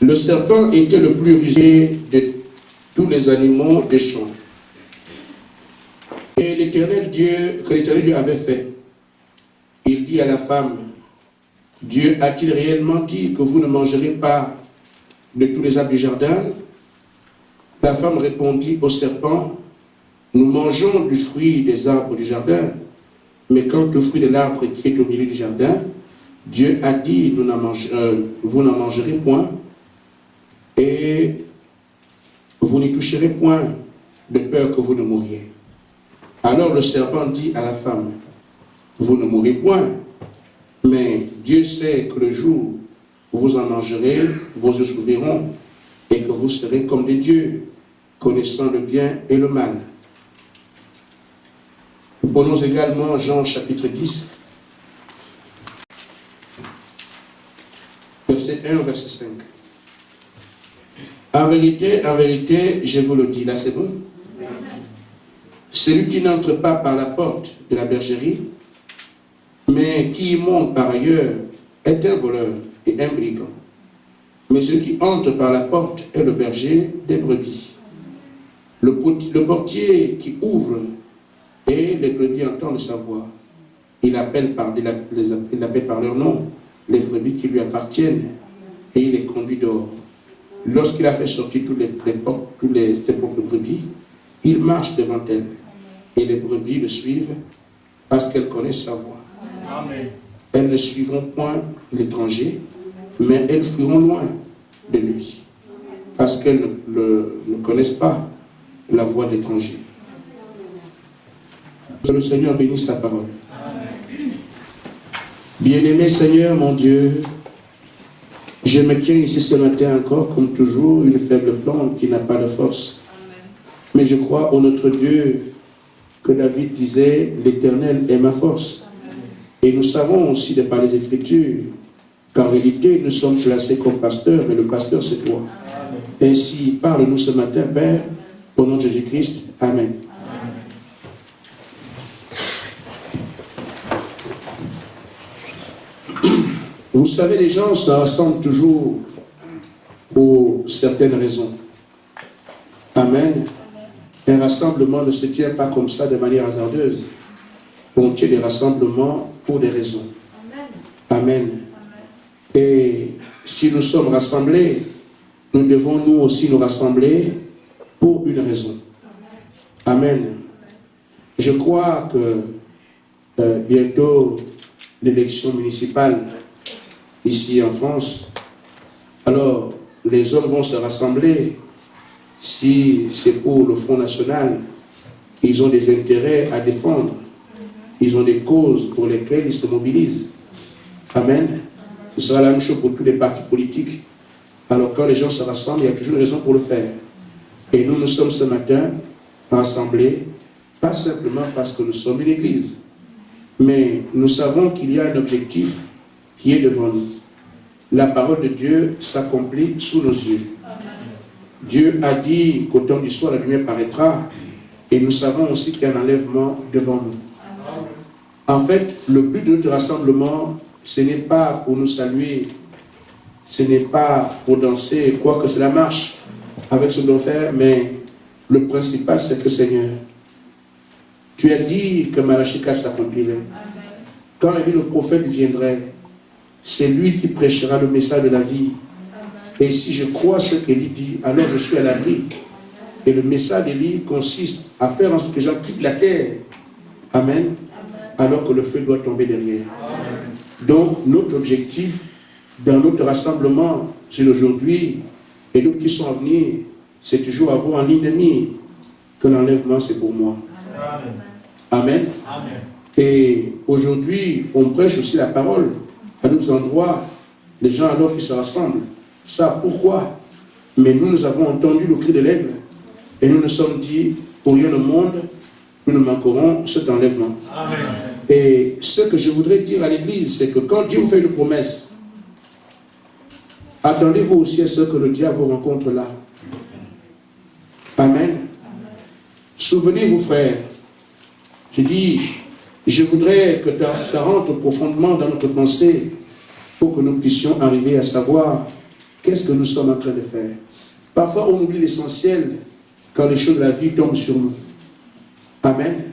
Le serpent était le plus rusé de tous les animaux des champs. Et l'Éternel Dieu, que l'Éternel Dieu avait fait, il dit à la femme, Dieu a-t-il réellement dit que vous ne mangerez pas de tous les arbres du jardin? La femme répondit au serpent, nous mangeons du fruit des arbres du jardin, mais quant au fruit de l'arbre qui est au milieu du jardin, Dieu a dit, vous n'en mangerez point, et vous n'y toucherez point, de peur que vous ne mouriez. Alors le serpent dit à la femme, vous ne mourrez point, mais Dieu sait que le jour où vous en mangerez, vos yeux s'ouvriront, et que vous serez comme des dieux, connaissant le bien et le mal. Nous prenons également Jean chapitre 10, verset 1 au verset 5. En vérité, je vous le dis, là c'est bon. Celui qui n'entre pas par la porte de la bergerie, mais qui y monte par ailleurs, est un voleur et un brigand. Mais celui qui entre par la porte est le berger des brebis. Le portier qui ouvre et les brebis entendent sa voix. Il appelle par leur nom les brebis qui lui appartiennent et il les conduit dehors. Lorsqu'il a fait sortir ses propres brebis, il marche devant elles et les brebis le suivent parce qu'elles connaissent sa voix. Amen. Elles ne suivront point l'étranger, mais elles fuiront loin de lui parce qu'elles ne connaissent pas la voix de l'étranger. Que le Seigneur bénisse sa parole. Bien-aimé Seigneur, mon Dieu, je me tiens ici ce matin encore, comme toujours, une faible plante qui n'a pas de force. Mais je crois au notre Dieu que David disait, l'Éternel est ma force. Et nous savons aussi de par les Écritures qu'en réalité, nous sommes placés comme pasteurs, mais le pasteur, c'est toi. Ainsi, parle-nous ce matin, Père, au nom de Jésus-Christ. Amen. Vous savez, les gens se rassemblent toujours pour certaines raisons. Amen. Un rassemblement ne se tient pas comme ça de manière hasardeuse. On tient des rassemblements pour des raisons. Amen. Et si nous sommes rassemblés, nous devons nous aussi nous rassembler pour une raison. Amen. Je crois que bientôt l'élection municipale ici en France, alors les hommes vont se rassembler. Si c'est pour le Front National, ils ont des intérêts à défendre. Ils ont des causes pour lesquelles ils se mobilisent. Amen. Ce sera la même chose pour tous les partis politiques. Alors quand les gens se rassemblent, il y a toujours une raison pour le faire. Et nous sommes ce matin rassemblés, pas simplement parce que nous sommes une église, mais nous savons qu'il y a un objectif qui est devant nous. La parole de Dieu s'accomplit sous nos yeux. Dieu a dit qu'au temps du soir, la lumière paraîtra, et nous savons aussi qu'il y a un enlèvement devant nous. En fait, le but de notre rassemblement, ce n'est pas pour nous saluer, ce n'est pas pour danser, quoi que cela marche avec ce que l'on fait, mais le principal, c'est que Seigneur, tu as dit que Malachie 4 s'accomplirait. Quand le prophète viendrait, c'est lui qui prêchera le message de la vie. Et si je crois ce qu'Élie dit, alors je suis à l'abri. Et le message d'Élie consiste à faire en sorte que les gens quittent la terre. Amen. Alors que le feu doit tomber derrière. Amen. Donc, notre objectif dans notre rassemblement, c'est aujourd'hui, et d'autres qui sont à venir, c'est toujours avoir en ligne de mire que l'enlèvement, c'est pour moi. Amen. Amen. Amen. Et aujourd'hui, on prêche aussi la parole. À d'autres endroits, les gens alors qui se rassemblent. Ça, pourquoi? Mais nous avons entendu le cri de l'aigle et nous nous sommes dit, pour rien au monde, nous ne manquerons cet enlèvement. Amen. Et ce que je voudrais dire à l'Église, c'est que quand Dieu vous fait une promesse, attendez-vous aussi à ce que le diable vous rencontre là. Amen. Souvenez-vous, frères, je dis, je voudrais que ça rentre profondément dans notre pensée pour que nous puissions arriver à savoir qu'est-ce que nous sommes en train de faire? Parfois, on oublie l'essentiel quand les choses de la vie tombent sur nous. Amen.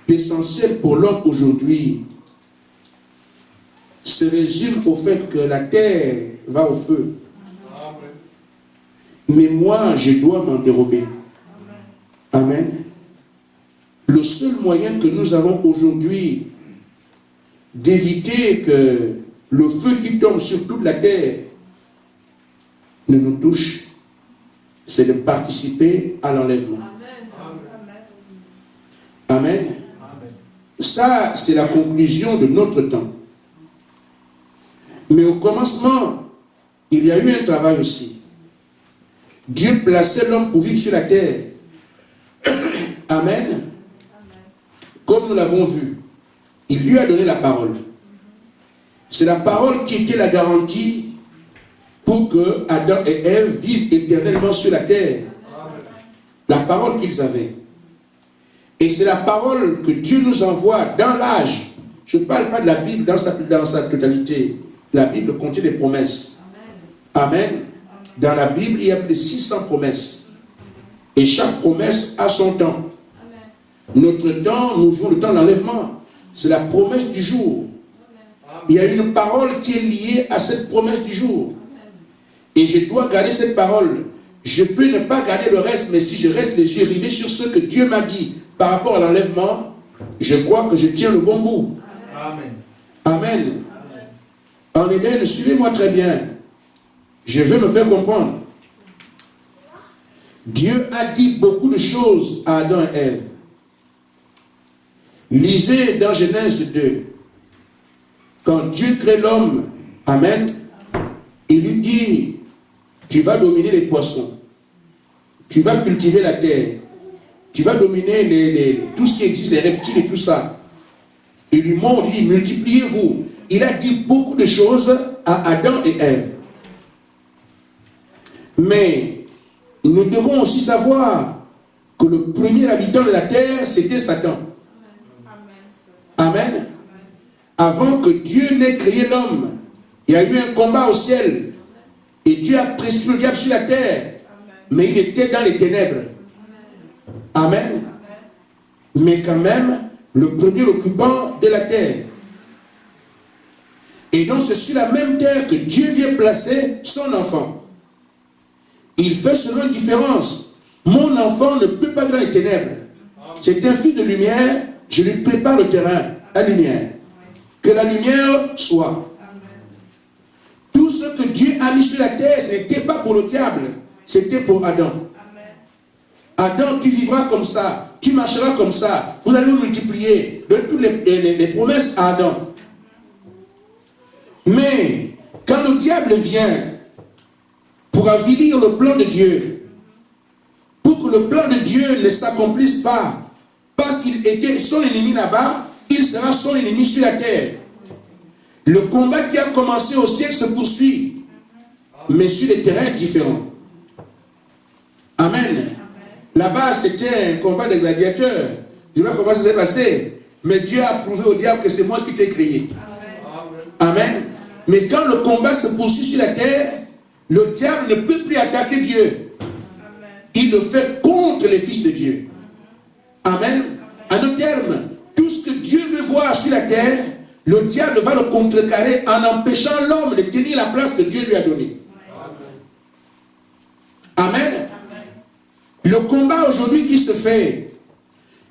L'essentiel pour l'homme aujourd'hui se résume au fait que la terre va au feu. Mais moi, je dois m'en dérober. Amen. Le seul moyen que nous avons aujourd'hui d'éviter que le feu qui tombe sur toute la terre ne nous touche, c'est de participer à l'enlèvement. Amen. Ça, c'est la conclusion de notre temps. Mais au commencement, il y a eu un travail aussi. Dieu plaçait l'homme pour vivre sur la terre. Amen. Comme nous l'avons vu, il lui a donné la parole. C'est la parole qui était la garantie pour que Adam et Ève vivent éternellement sur la terre. La parole qu'ils avaient. Et c'est la parole que Dieu nous envoie dans l'âge. Je ne parle pas de la Bible dans sa totalité. La Bible contient des promesses. Amen. Dans la Bible, il y a plus de 600 promesses. Et chaque promesse a son temps. Notre temps, nous vivons le temps de l'enlèvement. C'est la promesse du jour. Il y a une parole qui est liée à cette promesse du jour. Et je dois garder cette parole. Je peux ne pas garder le reste, mais si je reste les yeux rivés sur ce que Dieu m'a dit par rapport à l'enlèvement, je crois que je tiens le bon bout. Amen. Amen. En Éden, suivez-moi très bien. Je veux me faire comprendre. Dieu a dit beaucoup de choses à Adam et Ève. Lisez dans Genèse 2. Quand Dieu crée l'homme, amen, il lui dit, tu vas dominer les poissons, tu vas cultiver la terre, tu vas dominer tout ce qui existe, les reptiles et tout ça. Il lui montre, il dit, multipliez-vous. Il a dit beaucoup de choses à Adam et Ève. Mais nous devons aussi savoir que le premier habitant de la terre, c'était Satan. Amen. Avant que Dieu n'ait créé l'homme, il y a eu un combat au ciel. Et Dieu a prescrit le diable sur la terre. Mais il était dans les ténèbres. Amen. Mais quand même, le premier occupant de la terre. Et donc c'est sur la même terre que Dieu vient placer son enfant. Il fait seulement une différence. Mon enfant ne peut pas dans les ténèbres. C'est un fils de lumière, je lui prépare le terrain, la lumière. Que la lumière soit. Tout ce que Dieu a mis sur la terre, ce n'était pas pour le diable, c'était pour Adam. Adam, tu vivras comme ça, tu marcheras comme ça, vous allez vous multiplier. Donne toutes les promesses à Adam. Mais quand le diable vient pour avilir le plan de Dieu, pour que le plan de Dieu ne s'accomplisse pas, parce qu'il était son ennemi là-bas, il sera son ennemi sur la terre. Le combat qui a commencé au ciel se poursuit, mais sur des terrains différents. Amen. Là-bas, c'était un combat de gladiateurs. Je ne sais pas comment ça s'est passé, mais Dieu a prouvé au diable que c'est moi qui t'ai créé. Amen. Mais quand le combat se poursuit sur la terre, le diable ne peut plus attaquer Dieu. Il le fait contre les fils de Dieu. Amen. À nos termes, tout ce que Dieu veut voir sur la terre, le diable va le contrecarrer en empêchant l'homme de tenir la place que Dieu lui a donnée. Amen. Le combat aujourd'hui qui se fait,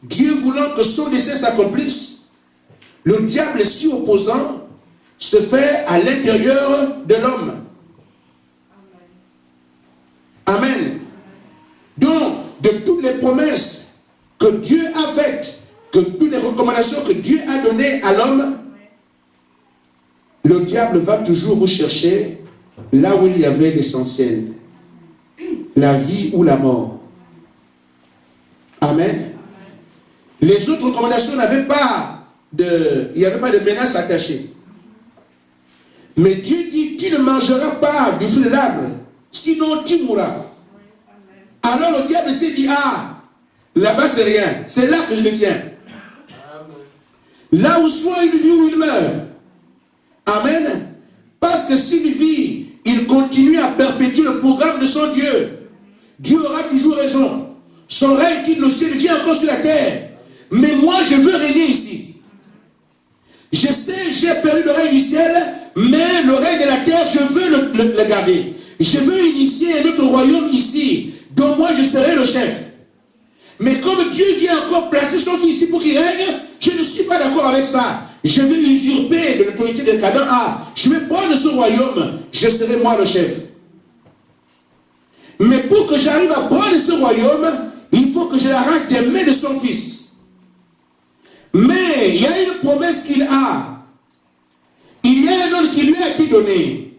Dieu voulant que son dessein s'accomplisse, le diable si opposant se fait à l'intérieur de l'homme. Amen. Donc, de toutes les promesses que Dieu a faites, que toutes les recommandations que Dieu a données à l'homme, le diable va toujours vous chercher là où il y avait l'essentiel. La vie ou la mort. Amen. Les autres recommandations n'avaient pas il n'y avait pas de menace attachée. Mais Dieu dit, tu ne mangeras pas du fruit de l'arbre, sinon tu mourras. Alors le diable s'est dit, ah, là-bas c'est rien, c'est là que je le tiens. Là où soit il vit ou il meurt. Amen. Parce que s'il vit, il continue à perpétuer le programme de son Dieu. Dieu aura toujours raison. Son règne quitte le ciel, vient encore sur la terre. Mais moi, je veux régner ici. Je sais, j'ai perdu le règne du ciel, mais le règne de la terre, je veux le garder. Je veux initier un autre royaume ici, dont moi je serai le chef. Mais comme Dieu vient encore placer son fils ici pour qu'il règne, je ne suis pas d'accord avec ça. Je vais usurper de l'autorité de Canaan. Ah, je vais prendre ce royaume, je serai moi le chef. Mais pour que j'arrive à prendre ce royaume, il faut que je l'arrache des mains de son fils. Mais il y a une promesse qu'il a. Il y a un ordre qui lui a été donné.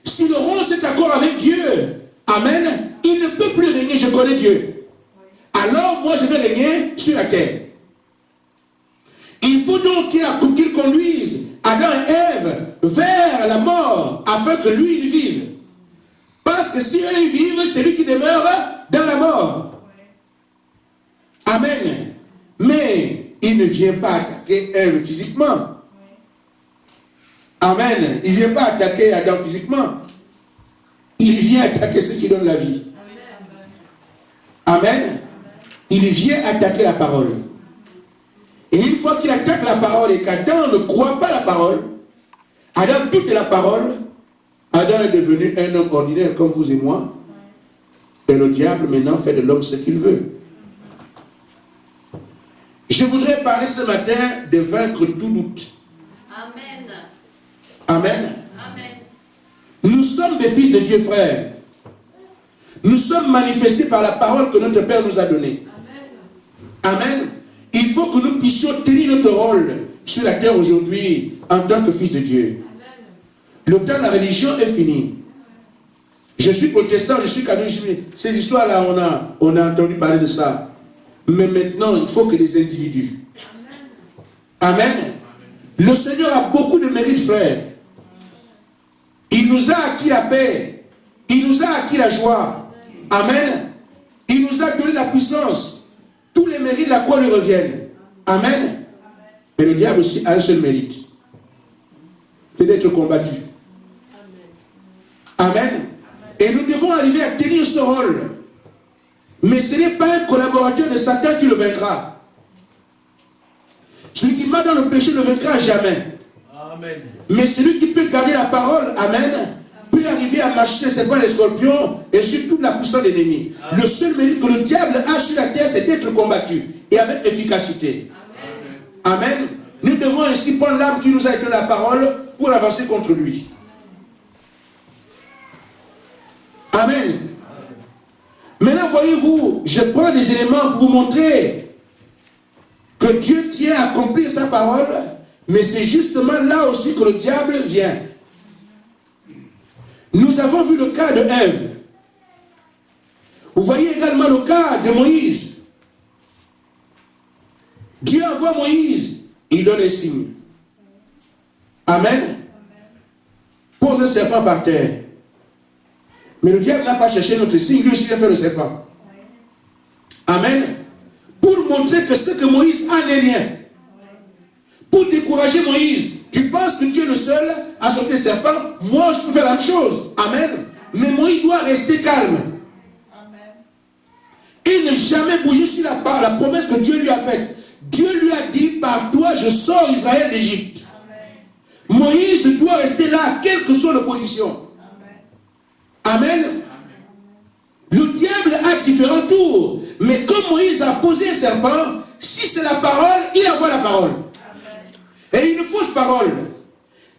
S'il rompt cet accord avec Dieu, amen, il ne peut plus régner, je connais Dieu. Alors moi je vais régner sur la terre. Il faut donc qu'il conduise Adam et Ève vers la mort afin que lui il vive. Parce que si eux ils vivent, c'est lui qui demeure dans la mort. Amen. Mais il ne vient pas attaquer Ève physiquement. Amen. Il ne vient pas attaquer Adam physiquement. Il vient attaquer ceux qui donnent la vie. Amen. Il vient attaquer la parole. Et une fois qu'il attaque la parole et qu'Adam ne croit pas la parole, Adam doute de la parole, Adam est devenu un homme ordinaire comme vous et moi. Et le diable maintenant fait de l'homme ce qu'il veut. Je voudrais parler ce matin de vaincre tout doute. Amen. Amen. Amen. Nous sommes des fils de Dieu, frères. Nous sommes manifestés par la parole que notre Père nous a donnée. Amen. Amen. Il faut que nous puissions tenir notre rôle sur la terre aujourd'hui en tant que fils de Dieu. Amen. Le temps de la religion est fini. Je suis protestant, je suis catholique. Ces histoires-là, on a entendu parler de ça. Mais maintenant, il faut que les individus. Amen. Amen. Le Seigneur a beaucoup de mérites, frères. Il nous a acquis la paix. Il nous a acquis la joie. Amen. Il nous a donné la puissance. Tous les mérites de la croix lui reviennent. Amen. Mais le diable aussi a un seul mérite. C'est d'être combattu. Amen. Et nous devons arriver à tenir ce rôle. Mais ce n'est pas un collaborateur de Satan qui le vaincra. Celui qui marche dans le péché ne le vaincra jamais. Amen. Mais celui qui peut garder la parole, amen, peut arriver à marcher les serpents, les scorpions et sur toute la puissance de l'ennemi. Le seul mérite que le diable a sur la terre, c'est d'être combattu et avec efficacité. Amen. Amen. Nous devons ainsi prendre l'arme qui nous a donné la parole pour avancer contre lui. Amen. Maintenant, voyez-vous, je prends des éléments pour vous montrer que Dieu tient à accomplir sa parole, mais c'est justement là aussi que le diable vient. Nous avons vu le cas de Ève. Vous voyez également le cas de Moïse. Dieu envoie Moïse, il donne les signes. Amen. Pose un serpent par terre. Mais le diable n'a pas cherché notre signe, lui aussi il a fait le serpent. Amen. Pour montrer que ce que Moïse a n'est rien. Pour décourager Moïse. Tu penses que tu es le seul à sauter le serpent? Moi, je peux faire la même chose. Amen. Mais Moïse doit rester calme. Amen. Et ne jamais bouger sur la promesse que Dieu lui a faite. Dieu lui a dit, par toi, je sors Israël d'Égypte. Moïse doit rester là, quelle que soit l'opposition. Amen. Amen. Le diable a différents tours. Mais comme Moïse a posé un serpent, si c'est la parole, il envoie la parole. Amen. Et une fausse parole.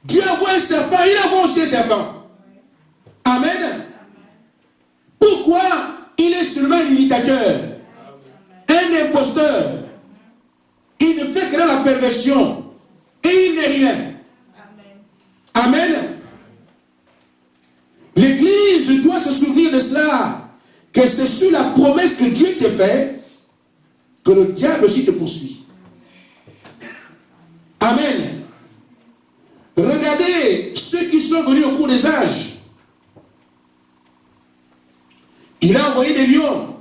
Dieu envoie un serpent, il envoie aussi un serpent. Amen. Amen. Pourquoi il est seulement un imitateur? Un imposteur. Il ne fait que dans la perversion. Et il n'est rien. Amen. Amen. L'Église doit se souvenir de cela, que c'est sur la promesse que Dieu te fait que le diable aussi te poursuit. Amen. Regardez ceux qui sont venus au cours des âges. Il a envoyé des lions.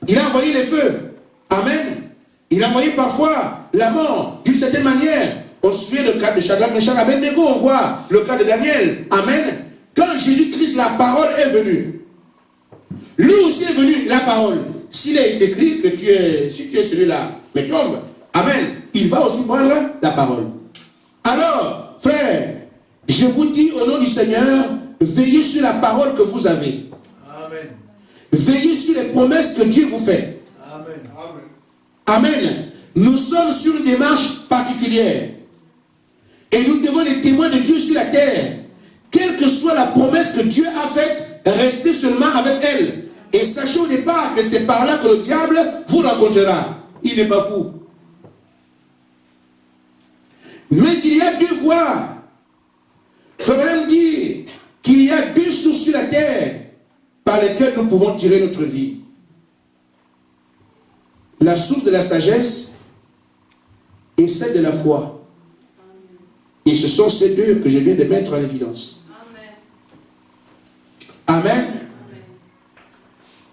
Il a envoyé les feux. Amen. Il a envoyé parfois la mort d'une certaine manière. On se souvient le cas de Shadrach, Meshach, Abednego, on voit le cas de Daniel. Amen. Quand Jésus-Christ puisque la parole est venue. Lui aussi est venu, la parole. S'il est écrit que si tu es celui-là, mais tombe, amen, il va aussi prendre la parole. Alors, frère, je vous dis au nom du Seigneur, veillez sur la parole que vous avez. Amen. Veillez sur les promesses que Dieu vous fait. Amen. Amen. Amen. Nous sommes sur une démarche particulière. Et nous devons être témoins de Dieu sur la terre. Quelle que soit la promesse que Dieu a faite, restez seulement avec elle. Et sachez au départ que c'est par là que le diable vous rencontrera. Il n'est pas fou. Mais il y a deux voies. Il faut même dire qu'il y a deux sources sur la terre par lesquelles nous pouvons tirer notre vie. La source de la sagesse et celle de la foi. Et ce sont ces deux que je viens de mettre en évidence. Amen. Amen.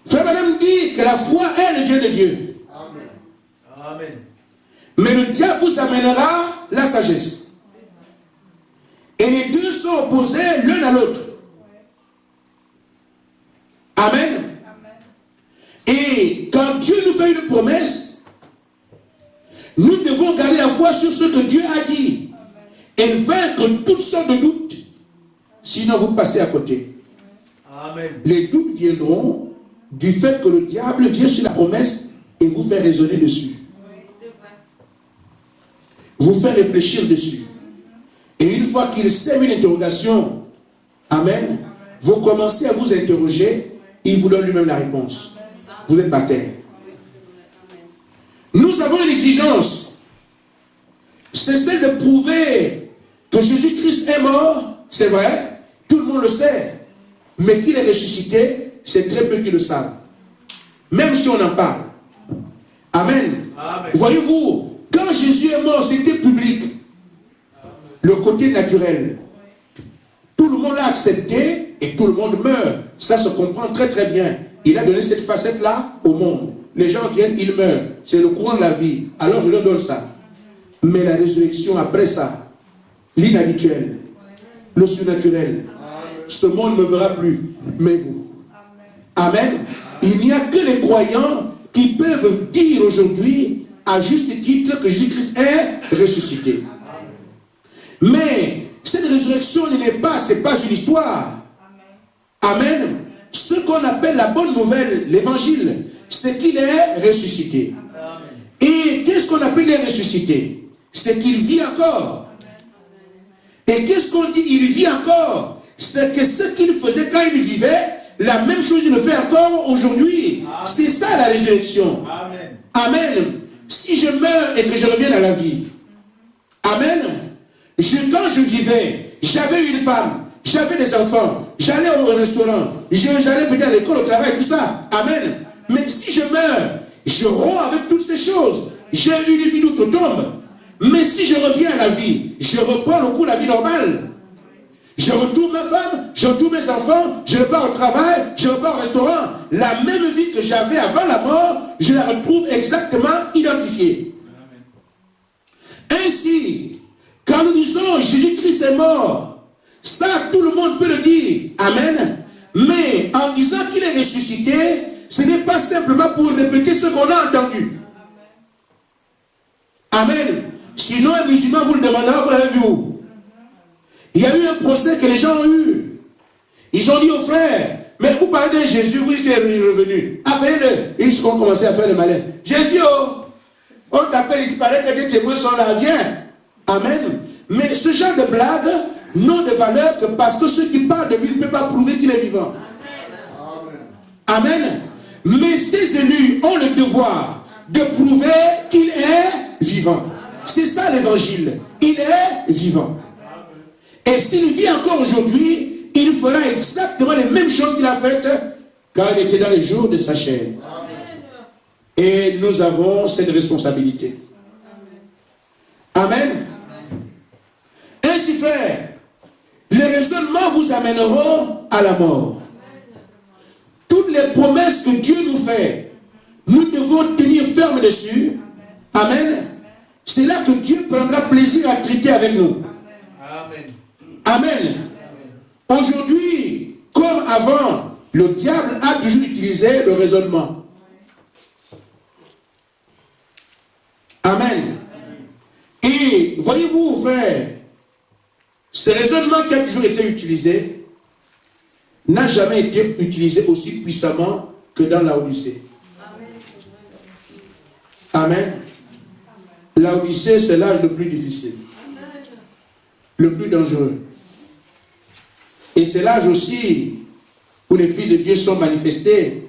Frère Madame dit que la foi, elle vient de Dieu. Amen. Amen. Mais le diable vous amènera la sagesse. Et les deux sont opposés l'un à l'autre. Amen. Et quand Dieu nous fait une promesse, nous devons garder la foi sur ce que Dieu a dit. Et vaincre toutes sortes de doutes. Sinon vous passez à côté. Amen. Les doutes viendront du fait que le diable vient sur la promesse et vous fait raisonner dessus. Vous fait réfléchir dessus. Et une fois qu'il sème une interrogation, amen, vous commencez à vous interroger, il vous donne lui-même la réponse. Vous êtes par terre. Nous avons une exigence. C'est celle de prouver que Jésus-Christ est mort, c'est vrai, tout le monde le sait. Mais qu'il est ressuscité, c'est très peu qui le savent. Même si on en parle. Amen. Amen. Voyez-vous, quand Jésus est mort, c'était public. Le côté naturel. Tout le monde l'a accepté et tout le monde meurt. Ça se comprend très très bien. Il a donné cette facette-là au monde. Les gens viennent, ils meurent. C'est le courant de la vie. Alors je leur donne ça. Mais la résurrection après ça, l'inhabituel, le surnaturel, ce monde ne me verra plus, mais vous. Amen. Il n'y a que les croyants qui peuvent dire aujourd'hui, à juste titre, que Jésus-Christ est ressuscité. Mais cette résurrection n'est pas, c'est pas une histoire. Amen. Ce qu'on appelle la bonne nouvelle, l'évangile, c'est qu'il est ressuscité. Et qu'est-ce qu'on appelle les ressuscité? C'est qu'il vit encore. Et qu'est-ce qu'on dit? Il vit encore. C'est que ce qu'il faisait quand il vivait, la même chose il le fait encore aujourd'hui. C'est ça la résurrection. Amen. Amen. Si je meurs et que je reviens à la vie, amen. Quand je vivais, j'avais une femme, j'avais des enfants, j'allais au restaurant, j'allais peut-être à l'école, au travail, tout ça. Amen. Mais si je meurs, je romps avec toutes ces choses. J'ai une vie d'outre-tombe. Mais si je reviens à la vie, je reprends le coup de la vie normale. Je retrouve ma femme, je retrouve mes enfants, je repars au travail, je repars au restaurant. La même vie que j'avais avant la mort, je la retrouve exactement identifiée. Ainsi, quand nous disons Jésus-Christ est mort, ça tout le monde peut le dire. Amen. Mais en disant qu'il est ressuscité, ce n'est pas simplement pour répéter ce qu'on a entendu. Amen. Sinon, un musulman vous le demandera, vous l'avez vu où? Il y a eu un procès que les gens ont eu. Ils ont dit aux frères, mais vous parlez de Jésus, oui, il est revenu. Appelez-le. Ils ont commencé à faire le malin. Jésus, oh, on t'appelle, il paraît que des témoins sont là, viens. Amen. Mais ce genre de blagues n'ont de valeur que parce que ceux qui parlent de lui ne peuvent pas prouver qu'il est vivant. Amen. Amen. Mais ces élus ont le devoir de prouver qu'il est vivant. C'est ça l'évangile. Il est vivant. Et s'il vit encore aujourd'hui, il fera exactement les mêmes choses qu'il a faites quand il était dans les jours de sa chair. Et nous avons cette responsabilité. Amen. Ainsi, frère, les raisonnements vous amèneront à la mort. Toutes les promesses que Dieu nous fait, nous devons tenir ferme dessus. Amen. C'est là que Dieu prendra plaisir à traiter avec nous. Amen. Amen. Aujourd'hui, comme comme avant, le diable a toujours utilisé le raisonnement. Amen. Et voyez-vous, frère, ce raisonnement qui a toujours été utilisé n'a jamais été utilisé aussi puissamment que dans l'Odyssée. Amen. L'Odyssée, c'est l'âge le plus difficile, le plus dangereux. Et c'est l'âge aussi où les fils de Dieu sont manifestés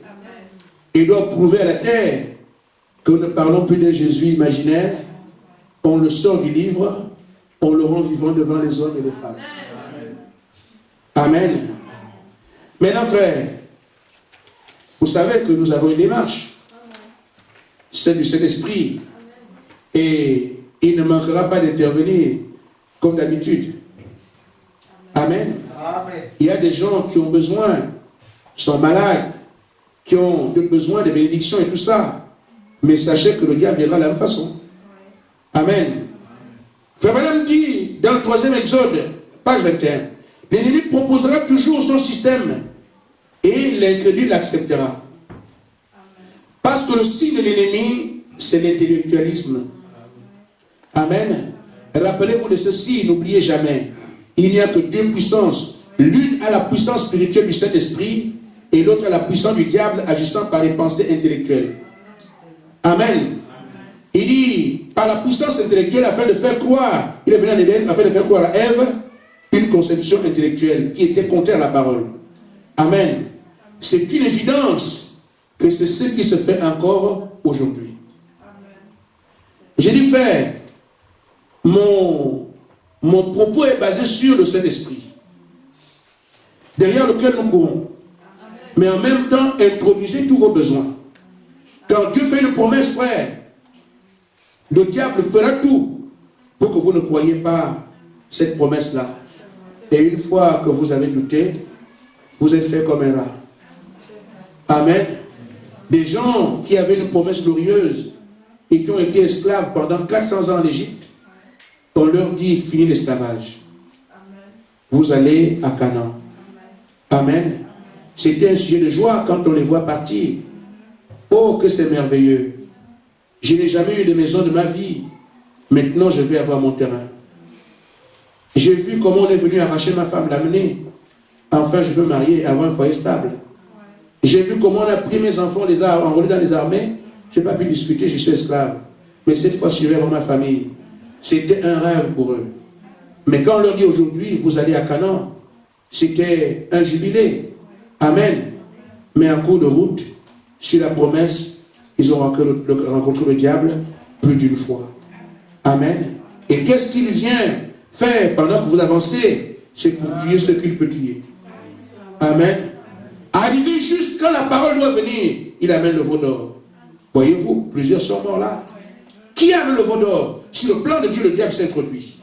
et doivent prouver à la terre que nous ne parlons plus d'un Jésus imaginaire. On le sort du livre, on le rend vivant devant les hommes et les femmes. Amen. Maintenant, frère, vous savez que nous avons une démarche, celle du Saint-Esprit, et il ne manquera pas d'intervenir comme d'habitude. Amen. Amen. Il y a des gens qui ont besoin, sont malades, qui ont besoin de bénédictions et tout ça. Mais sachez que le diable viendra de la même façon. Amen. Frère Madame dit, dans le 3e Exode, page 21, l'ennemi proposera toujours son système et l'incrédule l'acceptera. Parce que le signe de l'ennemi, c'est l'intellectualisme. Amen. Rappelez-vous de ceci, n'oubliez jamais, il n'y a que deux puissances. L'une a la puissance spirituelle du Saint-Esprit et l'autre a la puissance du diable agissant par les pensées intellectuelles. Amen. Il dit, par la puissance intellectuelle, afin de faire croire, il est venu en Éden, afin de faire croire à Ève une conception intellectuelle qui était contraire à la parole. Amen. C'est une évidence que c'est ce qui se fait encore aujourd'hui. J'ai dit, frère, mon propos est basé sur le Saint-Esprit, derrière lequel nous courons. Mais en même temps, introduisez tous vos besoins. Quand Dieu fait une promesse, frère, le diable fera tout pour que vous ne croyiez pas cette promesse-là. Et une fois que vous avez douté, vous êtes fait comme un rat. Amen. Des gens qui avaient une promesse glorieuse et qui ont été esclaves pendant 400 ans en Égypte, on leur dit, fini l'esclavage. Vous allez à Canaan. Amen. C'était un sujet de joie quand on les voit partir. Oh, que c'est merveilleux. Je n'ai jamais eu de maison de ma vie. Maintenant, je vais avoir mon terrain. J'ai vu comment on est venu arracher ma femme, l'amener. Enfin, je veux marier, avoir un foyer stable. J'ai vu comment on a pris mes enfants, on les a enrôlés dans les armées. Je n'ai pas pu discuter, je suis esclave. Mais cette fois, je vais avoir ma famille. C'était un rêve pour eux. Mais quand on leur dit aujourd'hui, vous allez à Canaan, c'était un jubilé. Amen. Mais en cours de route, sur la promesse, ils ont rencontré le diable plus d'une fois. Amen. Et qu'est-ce qu'il vient faire pendant que vous avancez? C'est pour tuer ce qu'il peut tuer. Amen. Arrivé juste quand la parole doit venir, il amène le veau d'or. Voyez-vous, plusieurs sont morts là. Qui amène le veau d'or? Sur le plan de Dieu, le diable s'introduit.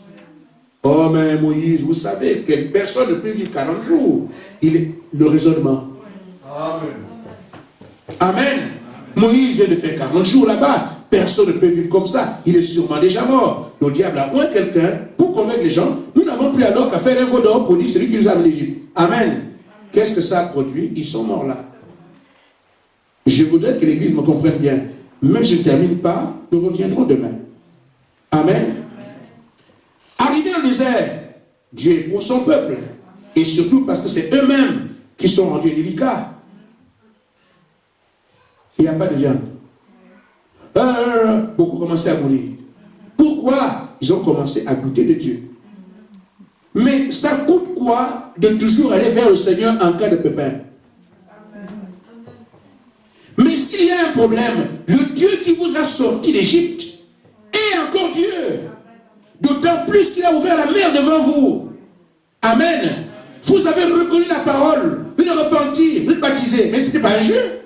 Oh, mais Moïse, vous savez que personne ne peut vivre 40 jours. Il est le raisonnement. Amen. Amen. Moïse vient de faire 40 jours là-bas. Personne ne peut vivre comme ça. Il est sûrement déjà mort. Le diable a point quelqu'un pour convaincre les gens. Nous n'avons plus alors qu'à faire un veau d'or pour dire celui qui nous a amené l'Égypte. Amen. Qu'est-ce que ça a produit? Ils sont morts là. Je voudrais que l'Église me comprenne bien. Même si je ne termine pas, nous reviendrons demain. Amen. Arrivé au désert, Dieu est pour son peuple. Et surtout parce que c'est eux-mêmes qui sont rendus délicats. Il n'y a pas de viande. Beaucoup commencé à mourir. Pourquoi? Ils ont commencé à douter de Dieu. Mais ça coûte quoi de toujours aller vers le Seigneur en cas de pépin? Mais s'il y a un problème, le Dieu qui vous a sorti d'Égypte est encore Dieu. D'autant plus qu'il a ouvert la mer devant vous. Amen. Vous avez reconnu la parole, vous êtes repenti, vous êtes baptisé. Mais ce n'était pas un jeu.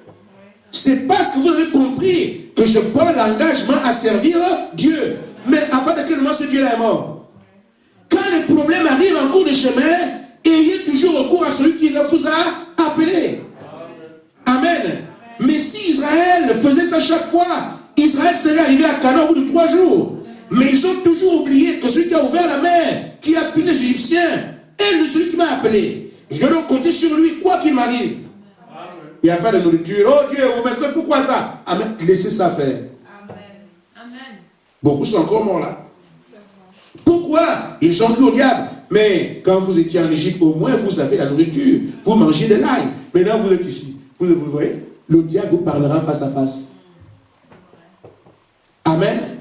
C'est parce que vous avez compris que je prends l'engagement à servir Dieu. Mais à part de quel moment ce Dieu-là est mort? Quand les problèmes arrivent en cours de chemin, ayez toujours recours à celui qui vous a appelé. Amen. Mais si Israël faisait ça chaque fois, Israël serait arrivé à Canaan au bout de 3 jours. Mais ils ont toujours oublié que celui qui a ouvert la mer, qui a puni les Égyptiens, est celui qui m'a appelé. Et Je dois donc compter sur lui, quoi qu'il m'arrive. Il n'y a pas de nourriture. Oh Dieu, vous mettez pourquoi ça? Amen. Laissez ça faire. Amen. Beaucoup sont encore morts là. Pourquoi? Ils ont cru au diable. Mais quand vous étiez en Égypte, au moins vous avez la nourriture. Vous mangez de l'ail. Maintenant vous êtes ici. Vous voyez? Le diable vous parlera face à face. Amen.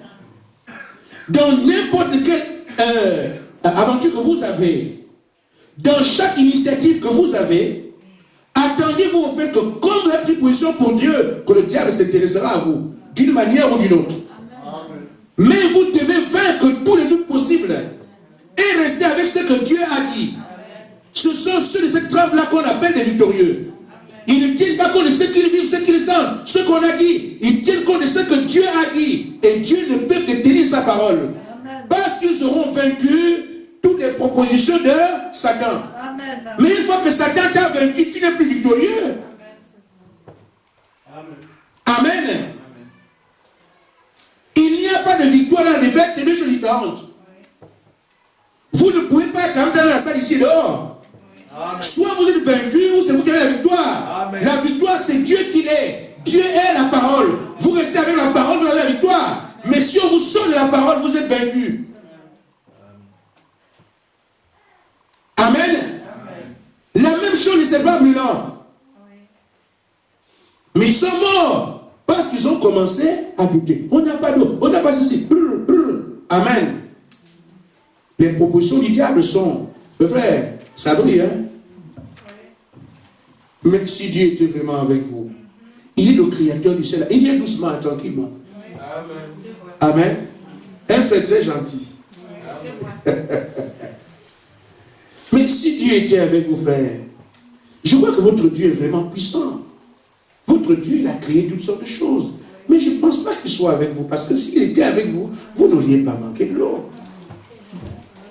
Dans n'importe quelle aventure que vous avez, dans chaque initiative que vous avez, attendez-vous au fait que comme vous avez pris position pour Dieu, que le diable s'intéressera à vous, d'une manière ou d'une autre. Amen. Mais vous devez vaincre tous les doutes possibles et rester avec ce que Dieu a dit. Ce sont ceux de cette trempe-là qu'on appelle des victorieux. Ils ne tiennent pas compte de ce qu'ils vivent, ce qu'ils sentent, ce qu'on a dit. Ils tiennent compte de ce que Dieu a dit. Et Dieu ne peut que tenir sa parole. Parce qu'ils auront vaincu toutes les propositions de Satan. Amen. Mais une fois que Satan t'a vaincu, tu n'es plus victorieux. Amen. Il n'y a pas de victoire dans la défaite, c'est deux choses différentes. Vous ne pouvez pas être dans la salle ici dehors. Amen. Soit vous êtes vaincu, ou c'est vous qui avez la victoire. Amen. La victoire, c'est Dieu qui l'est. Dieu est la parole. Vous restez avec la parole, vous avez la victoire. Mais si on vous sort de la parole, vous êtes vaincu. Amen. La même chose, les serpents brûlants. Mais ils sont morts parce qu'ils ont commencé à douter. On n'a pas d'eau, on n'a pas ceci. Amen. Les propositions du diable sont, mes frères, ça brille, hein? Mais si Dieu était vraiment avec vous, il est le créateur du ciel. Il vient doucement, tranquillement. Amen. Un frère très gentil. Mais si Dieu était avec vous, frère, je vois que votre Dieu est vraiment puissant. Votre Dieu, il a créé toutes sortes de choses. Mais je ne pense pas qu'il soit avec vous. Parce que s'il était avec vous, vous n'auriez pas manqué de l'eau.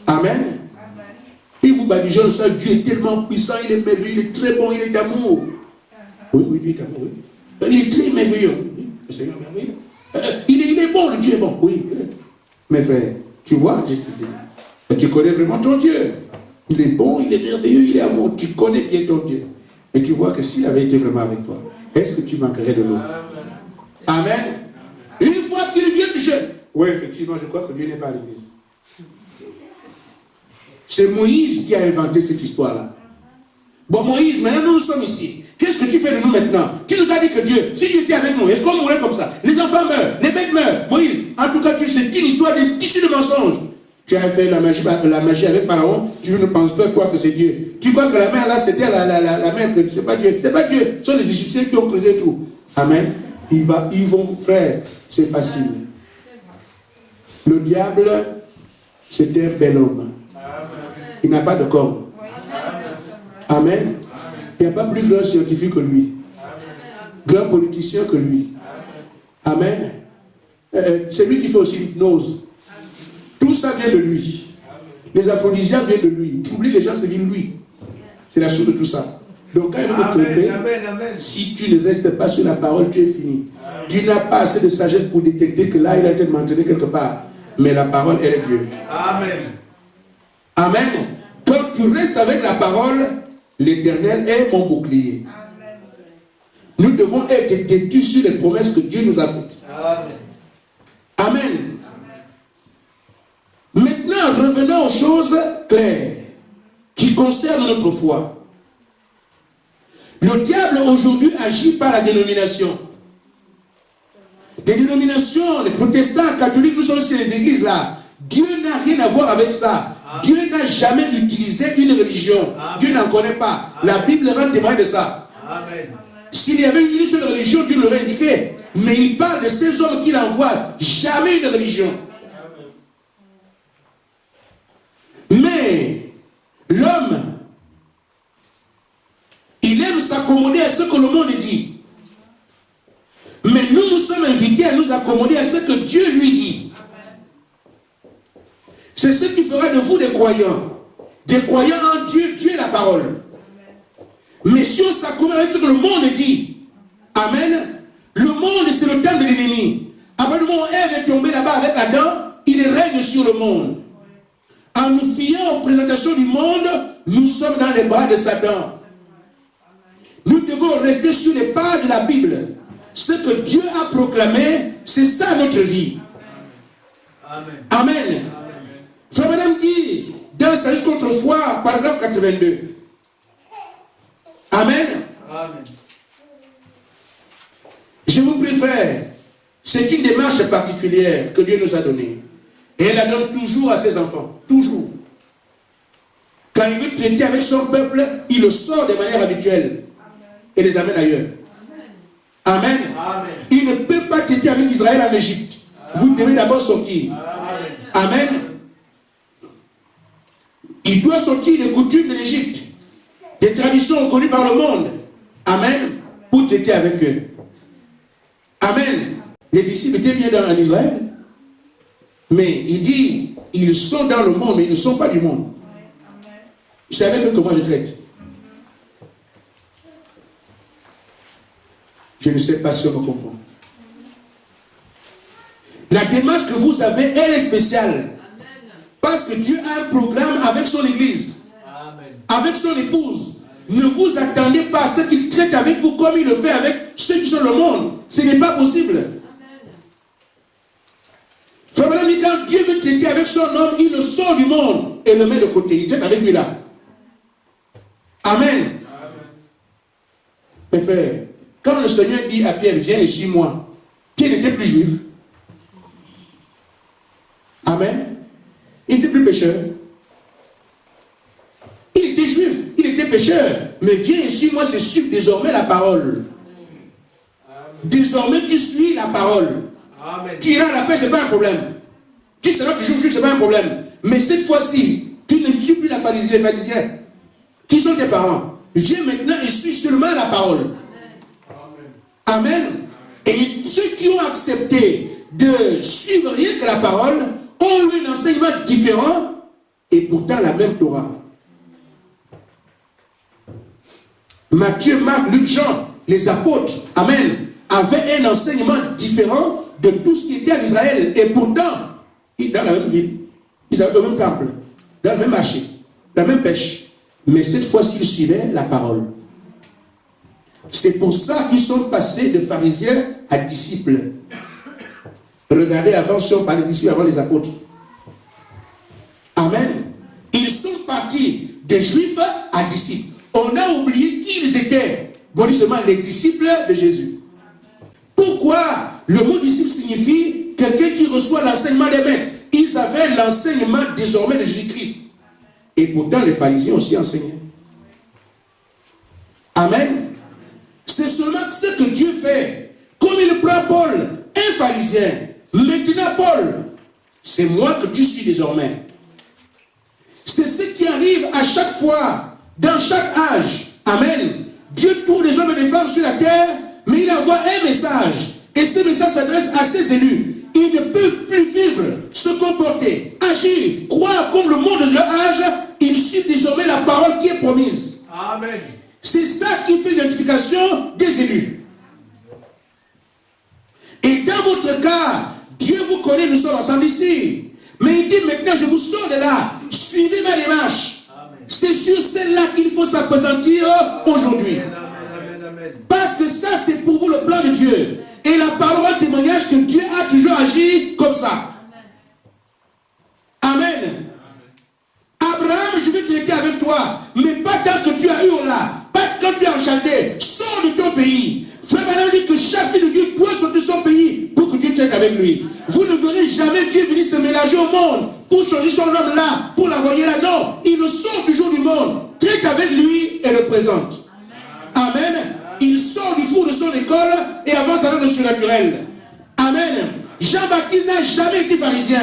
Amen. Il vous badigeonne ça, Dieu est tellement puissant, il est merveilleux, il est très bon, il est d'amour. Oui, oui, Dieu est d'amour, oui. Il est très merveilleux. Oui, le Seigneur est merveilleux. Il est bon, le Dieu est bon, oui. Mes frères, tu vois, tu connais vraiment ton Dieu. Il est bon, il est merveilleux, il est amour. Tu connais bien ton Dieu. Et tu vois que s'il avait été vraiment avec toi, est-ce que tu manquerais de l'eau? Amen. Une fois qu'il vient du jeûne. Oui, effectivement, je crois que Dieu n'est pas à l'église. C'est Moïse qui a inventé cette histoire-là. Bon, Moïse, maintenant nous sommes ici. Qu'est-ce que tu fais de nous maintenant? Tu nous as dit que Dieu, si Dieu était avec nous, est-ce qu'on mourrait comme ça? Les enfants meurent, les bêtes meurent. Moïse, en tout cas, c'est une histoire de tissu de mensonges. Tu as fait la magie avec Pharaon, tu ne penses pas quoi que c'est Dieu. Tu crois que la mer là, c'était la mer, que c'est pas Dieu. C'est pas Dieu, ce sont les Égyptiens qui ont creusé tout. Amen. Ils vont, frère, c'est facile. Le diable, c'était un bel homme. Il n'a pas de corps. Amen. Il n'y a pas plus grand scientifique que lui. Grand politicien que lui. Amen. C'est lui qui fait aussi l'hypnose. Tout ça vient de lui. Les aphrodisiaques viennent de lui. Troubler les gens, c'est de lui. C'est la source de tout ça. Donc quand il veut te tromper, si tu ne restes pas sur la parole, tu es fini. Tu n'as pas assez de sagesse pour détecter que là, il a été maintenu quelque part. Mais la parole, elle est Dieu. Amen. Amen. Quand tu restes avec la parole, l'Éternel est mon bouclier. Amen. Nous devons être têtus sur les promesses que Dieu nous a faites. Amen. Amen. Maintenant, revenons aux choses claires qui concernent notre foi. Le diable aujourd'hui agit par la dénomination. Les dénominations, les protestants, catholiques, nous sommes aussi les églises là. Dieu n'a rien à voir avec ça. Amen. Dieu n'a jamais utilisé une religion. Amen. Dieu n'en connaît pas. Amen. La Bible rend témoin de ça. Amen. S'il y avait une seule religion, Dieu l'aurait indiqué. Mais il parle de ces hommes qu'il envoie. Jamais une religion. Amen. Mais l'homme, il aime s'accommoder à ce que le monde dit. Mais nous sommes invités à nous accommoder à ce que Dieu lui dit. C'est ce qui fera de vous des croyants. Des croyants en Dieu. Dieu est la parole. Amen. Mais si on s'accommode avec ce que le monde dit, amen, le monde c'est le temps de l'ennemi. Après le moment où Ève est tombée là-bas avec Adam, il règne sur le monde. En nous fiant aux présentations du monde, nous sommes dans les bras de Satan. Nous devons rester sur les pas de la Bible. Ce que Dieu a proclamé, c'est ça notre vie. Amen. Amen. Frère Madame dit, dans sa juste contre foi, paragraphe 82. Amen. Amen. Je vous prie, frère, c'est une démarche particulière que Dieu nous a donnée. Et elle la donne toujours à ses enfants. Toujours. Quand il veut traiter avec son peuple, il le sort de manière habituelle. Et les amène ailleurs. Amen. Amen. Il ne peut pas traiter avec Israël en Égypte. Vous devez d'abord sortir. Amen. Amen. Il doit sortir des coutumes de l'Égypte, des traditions connues par le monde. Amen. Pour traiter avec eux. Amen. Les disciples étaient bien en Israël. Mais il dit, ils sont dans le monde, mais ils ne sont pas du monde. C'est avec eux que moi je traite. Je ne sais pas si on me comprend. La démarche que vous avez, elle est spéciale. Parce que Dieu a un programme avec son église. Amen. Avec son épouse. Ne vous attendez pas à ce qu'il traite avec vous comme il le fait avec ceux qui sont le monde. Ce n'est pas possible. Frère Madame, quand Dieu veut traiter avec son homme, il le sort du monde et le met de côté. Il traite avec lui là. Amen. Mes frères, quand le Seigneur dit à Pierre, viens et suis-moi, Pierre n'était plus juif. Amen. Il n'était plus pécheur. Il était juif, il était pécheur. Mais viens et suis-moi, c'est suivre désormais la parole. Désormais, tu suis la parole. Amen. Tu iras à la paix, ce n'est pas un problème. Tu seras toujours juif, ce n'est pas un problème. Mais cette fois-ci, tu ne suis plus les pharisiens. Qui sont tes parents? Viens maintenant et suis seulement la parole. Amen. Et ceux qui ont accepté de suivre rien que la parole ont eu un enseignement différent et pourtant la même Torah. Matthieu, Marc, Luc, Jean, les apôtres, amen, avaient un enseignement différent de tout ce qui était en Israël. Et pourtant, dans la même ville, ils avaient le même temple, dans le même marché, la même pêche. Mais cette fois-ci, ils suivaient la parole. C'est pour ça qu'ils sont passés de pharisiens à disciples. Regardez avant, si on parlait de disciples avant les apôtres. Amen. Ils sont partis des juifs à disciples. On a oublié qui ils étaient. Bon, seulement les disciples de Jésus. Pourquoi le mot disciple signifie quelqu'un qui reçoit l'enseignement des maîtres? Ils avaient l'enseignement désormais de Jésus-Christ. Et pourtant, les pharisiens aussi enseignaient. Amen. C'est seulement ce que Dieu fait. Comme il prend Paul, un pharisien. Maintenant, Paul, c'est moi que tu suis désormais. C'est ce qui arrive à chaque fois, dans chaque âge. Amen. Dieu tourne les hommes et les femmes sur la terre, mais il envoie un message. Et ce message s'adresse à ses élus. Ils ne peuvent plus vivre, se comporter, agir, croire comme le monde de leur âge. Ils suivent désormais la parole qui est promise. Amen. C'est ça qui fait l'identification des élus. Et dans votre cas, Dieu vous connaît, nous sommes ensemble ici. Mais il dit maintenant, je vous sors de là. Suivez ma démarche. C'est sur celle-là qu'il faut s'appesantir aujourd'hui. Parce que ça, c'est pour vous le plan de Dieu. Et la parole est un témoignage que Dieu a toujours agi comme ça. Amen. Abraham, je vais traiter avec toi, mais pas tant que tu as eu là, pas quand tu es en Chaldée. Sors de ton pays. Frère Madame dit que chaque fille de Dieu doit sortir de son pays pour que Dieu traite avec lui. Vous ne verrez jamais Dieu venir se mélanger au monde pour changer son homme là, pour l'envoyer là. Non, il le sort toujours du monde, traite avec lui et le présente. Amen. Il sort du four de son école et avance avec le surnaturel. Amen. Jean-Baptiste n'a jamais été pharisien.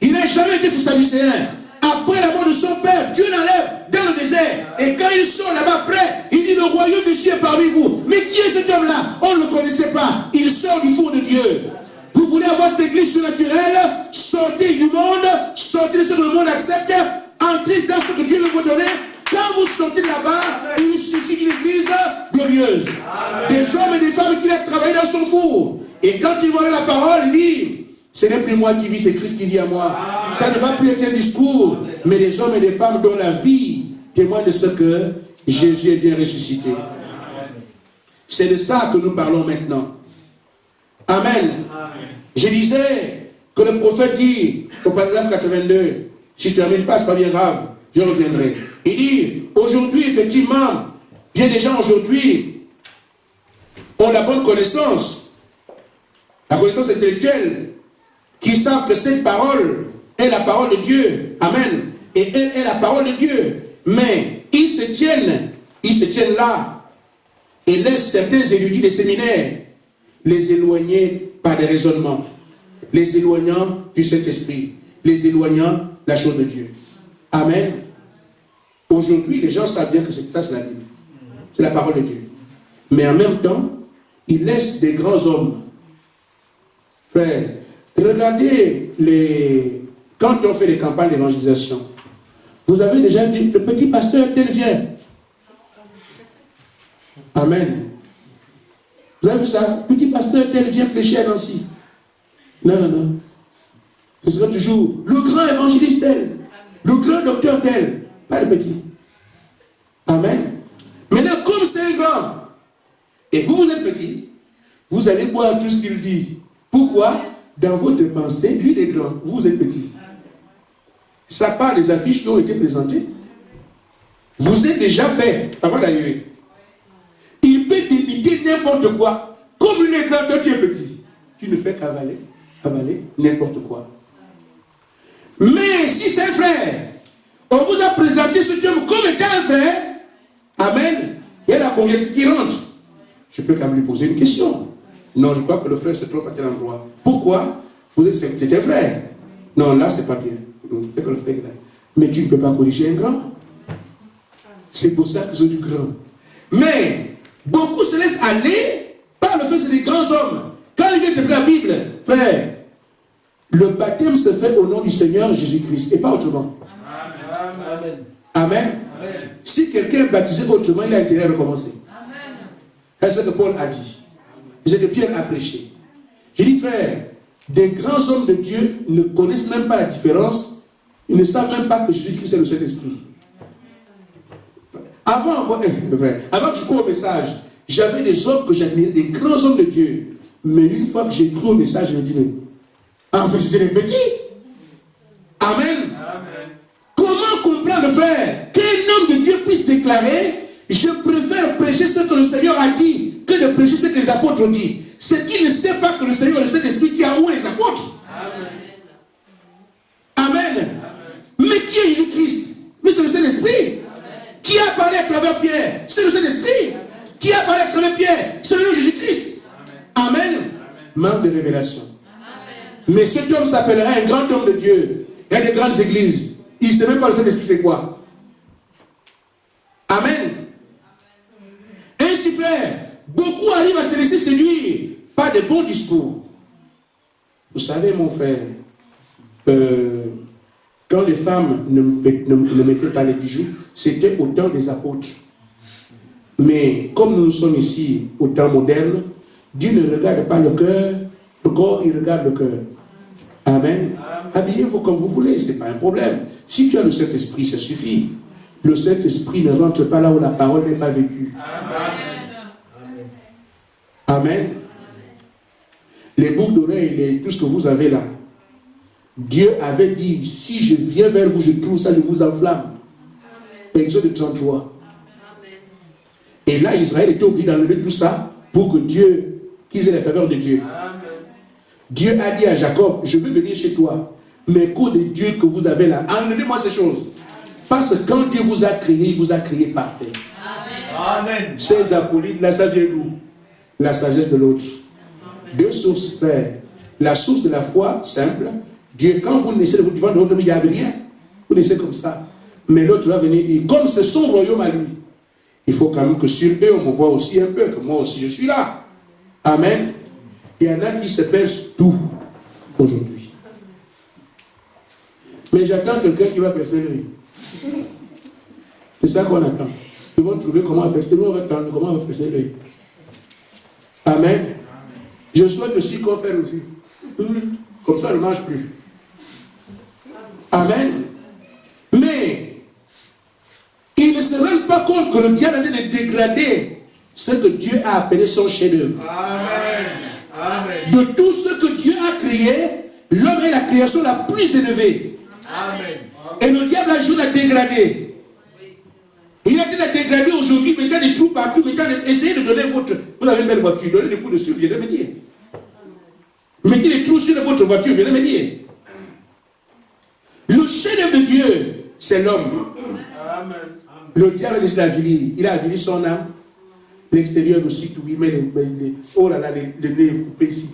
Il n'a jamais été sadducéen. Après la mort de son père, Dieu l'enlève dans le désert. Et quand il sort là-bas près, il dit le royaume de Dieu est parmi vous. Mais qui est cet homme-là? On ne le connaissait pas. Il sort du four de Dieu. Vous voulez avoir cette église surnaturelle? Sortez du monde, sortez de ce que le monde accepte, entrez dans ce que Dieu veut vous donner. Quand vous sortez de là-bas, il suscite une église glorieuse. Des hommes et des femmes qui viennent travailler dans son four. Et quand ils voient la parole, il dit, Ce n'est plus moi qui vis, c'est Christ qui vit en moi. Ça ne va plus être un discours, mais des hommes et des femmes dont la vie témoigne de ce que Jésus est bien ressuscité. C'est de ça que nous parlons maintenant. Amen. Je disais que le prophète dit au paragraphe 82, si je ne termine pas, ce n'est pas bien grave, je reviendrai. Il dit, aujourd'hui, effectivement, bien des gens aujourd'hui ont la bonne connaissance, la connaissance intellectuelle, qui savent que cette parole est la parole de Dieu. Amen. Et elle est la parole de Dieu. Mais ils se tiennent là et laissent certains érudits des séminaires les éloigner par des raisonnements, les éloignant du Saint-Esprit, les éloignant de la chose de Dieu. Amen. Aujourd'hui, les gens savent bien que c'est la Bible. C'est la parole de Dieu. Mais en même temps, ils laissent des grands hommes. Frère, regardez quand on fait des campagnes d'évangélisation, vous avez déjà dit, le petit pasteur tel vient. Amen. Vous avez vu ça? Petit pasteur tel vient prêcher à Nancy. Non, non, non. Ce sera toujours le grand évangéliste tel, le grand docteur tel, pas le petit. Amen. Maintenant, comme c'est un grand, et vous êtes petit, vous allez boire tout ce qu'il dit. Pourquoi? Dans votre pensée, lui il est grand, vous êtes petit. Ça part des affiches qui ont été présentées. Vous êtes déjà fait avant d'arriver. Il peut t'imiter n'importe quoi. Comme lui est grand, toi tu es petit. Tu ne fais qu'avaler n'importe quoi. Mais si c'est un frère, on vous a présenté ce homme comme étant un frère, amen, il y a la convertie qui rentre. Je peux quand même lui poser une question. Non, je crois que le frère se trompe à tel endroit. Pourquoi? Vous êtes, c'est un frère. Non, là, c'est pas bien. C'est que le frère est là. Mais tu ne peux pas corriger un grand. C'est pour ça qu'ils sont du grand. Mais, beaucoup se laissent aller par le fait que c'est des grands hommes. Quand ils viennent te la Bible, frère, le baptême se fait au nom du Seigneur Jésus-Christ et pas autrement. Amen. Amen. Amen. Si quelqu'un est baptisé autrement, il a intérêt à recommencer. C'est ce que Paul a dit. C'est ce que Pierre a prêché. J'ai dit, frère, des grands hommes de Dieu ne connaissent même pas la différence. Ils ne savent même pas que Jésus-Christ est le Saint-Esprit. Avant que je crois au message, j'avais des hommes que j'admirais, des grands hommes de Dieu. Mais une fois que j'ai cru au message, je me dis, mais en fait, c'était des petits. Amen. Amen. Comment comprendre, frère, qu'un homme de Dieu puisse déclarer, je préfère prêcher ce que le Seigneur a dit que de prêcher ce que les apôtres ont dit. C'est qu'il ne sait pas que le Seigneur est le Saint-Esprit qui a envoyé les apôtres. Amen. Amen. Amen. Mais qui est Jésus-Christ? Mais c'est le Saint-Esprit. Qui a parlé à travers Pierre? C'est le Saint-Esprit. Qui a parlé à travers Pierre? C'est le Jésus-Christ. Amen. Amen. Manque de révélation. Amen. Mais cet homme s'appellerait un grand homme de Dieu. Il y a des grandes églises. Il ne sait même pas le Saint-Esprit c'est quoi. Amen. Ainsi, frère, beaucoup arrivent à se laisser séduire par de bons discours. Vous savez, mon frère, quand les femmes ne mettaient pas les bijoux, c'était au temps des apôtres. Mais comme nous sommes ici au temps moderne, Dieu ne regarde pas le cœur, le corps, il regarde le cœur. Amen. Habillez-vous comme vous voulez, ce n'est pas un problème. Si tu as le Saint-Esprit, ça suffit. Le Saint-Esprit ne rentre pas là où la parole n'est pas vécue. Amen. Amen. Les boucles d'oreilles, tout ce que vous avez là, Dieu avait dit, si je viens vers vous, je trouve ça, je vous enflamme. Exode 33. Amen. Et là, Israël était obligé d'enlever tout ça pour que Dieu, qu'ils aient la faveur de Dieu. Amen. Dieu a dit à Jacob, je veux venir chez toi, mais qu'au de Dieu que vous avez là, enlevez-moi ces choses. Parce que quand Dieu vous a créé, il vous a créé parfait. Amen. Ces apolytes, là, ça vient d'où? La sagesse de l'autre. Deux sources, frère. La source de la foi, simple. Dieu, quand vous naissez de votre devant de l'autre, il n'y a rien. Vous naissez comme ça. Mais l'autre va venir dire, comme c'est son royaume à lui, il faut quand même que sur eux, on me voit aussi un peu, que moi aussi je suis là. Amen. Il y en a qui se pèsent tout aujourd'hui. Mais j'attends quelqu'un qui va percer l'œil. C'est ça qu'on attend. Ils vont trouver comment faire. C'est nous, on va attendre comment on va percer l'œil. Amen. Je souhaite aussi qu'on fasse aussi. Comme ça, on ne mange plus. Amen. Mais ils ne se rendent pas compte que le diable est en train de dégrader ce que Dieu a appelé son chef-d'œuvre. Amen. Amen. De tout ce que Dieu a créé, l'homme est la création la plus élevée. Amen. Et le diable a joué à dégrader. Il a été à dégrader aujourd'hui, mettant des trous partout, essayez de donner votre... Vous avez une belle voiture, donnez des coups dessus, venez me dire. Mettez des trous sur votre voiture, venez me dire. Le chef-d'œuvre de Dieu, c'est l'homme. Amen. Le diable il a avili. Il a avili son âme. L'extérieur aussi, tout il met les oh là là, les nez coupés ici.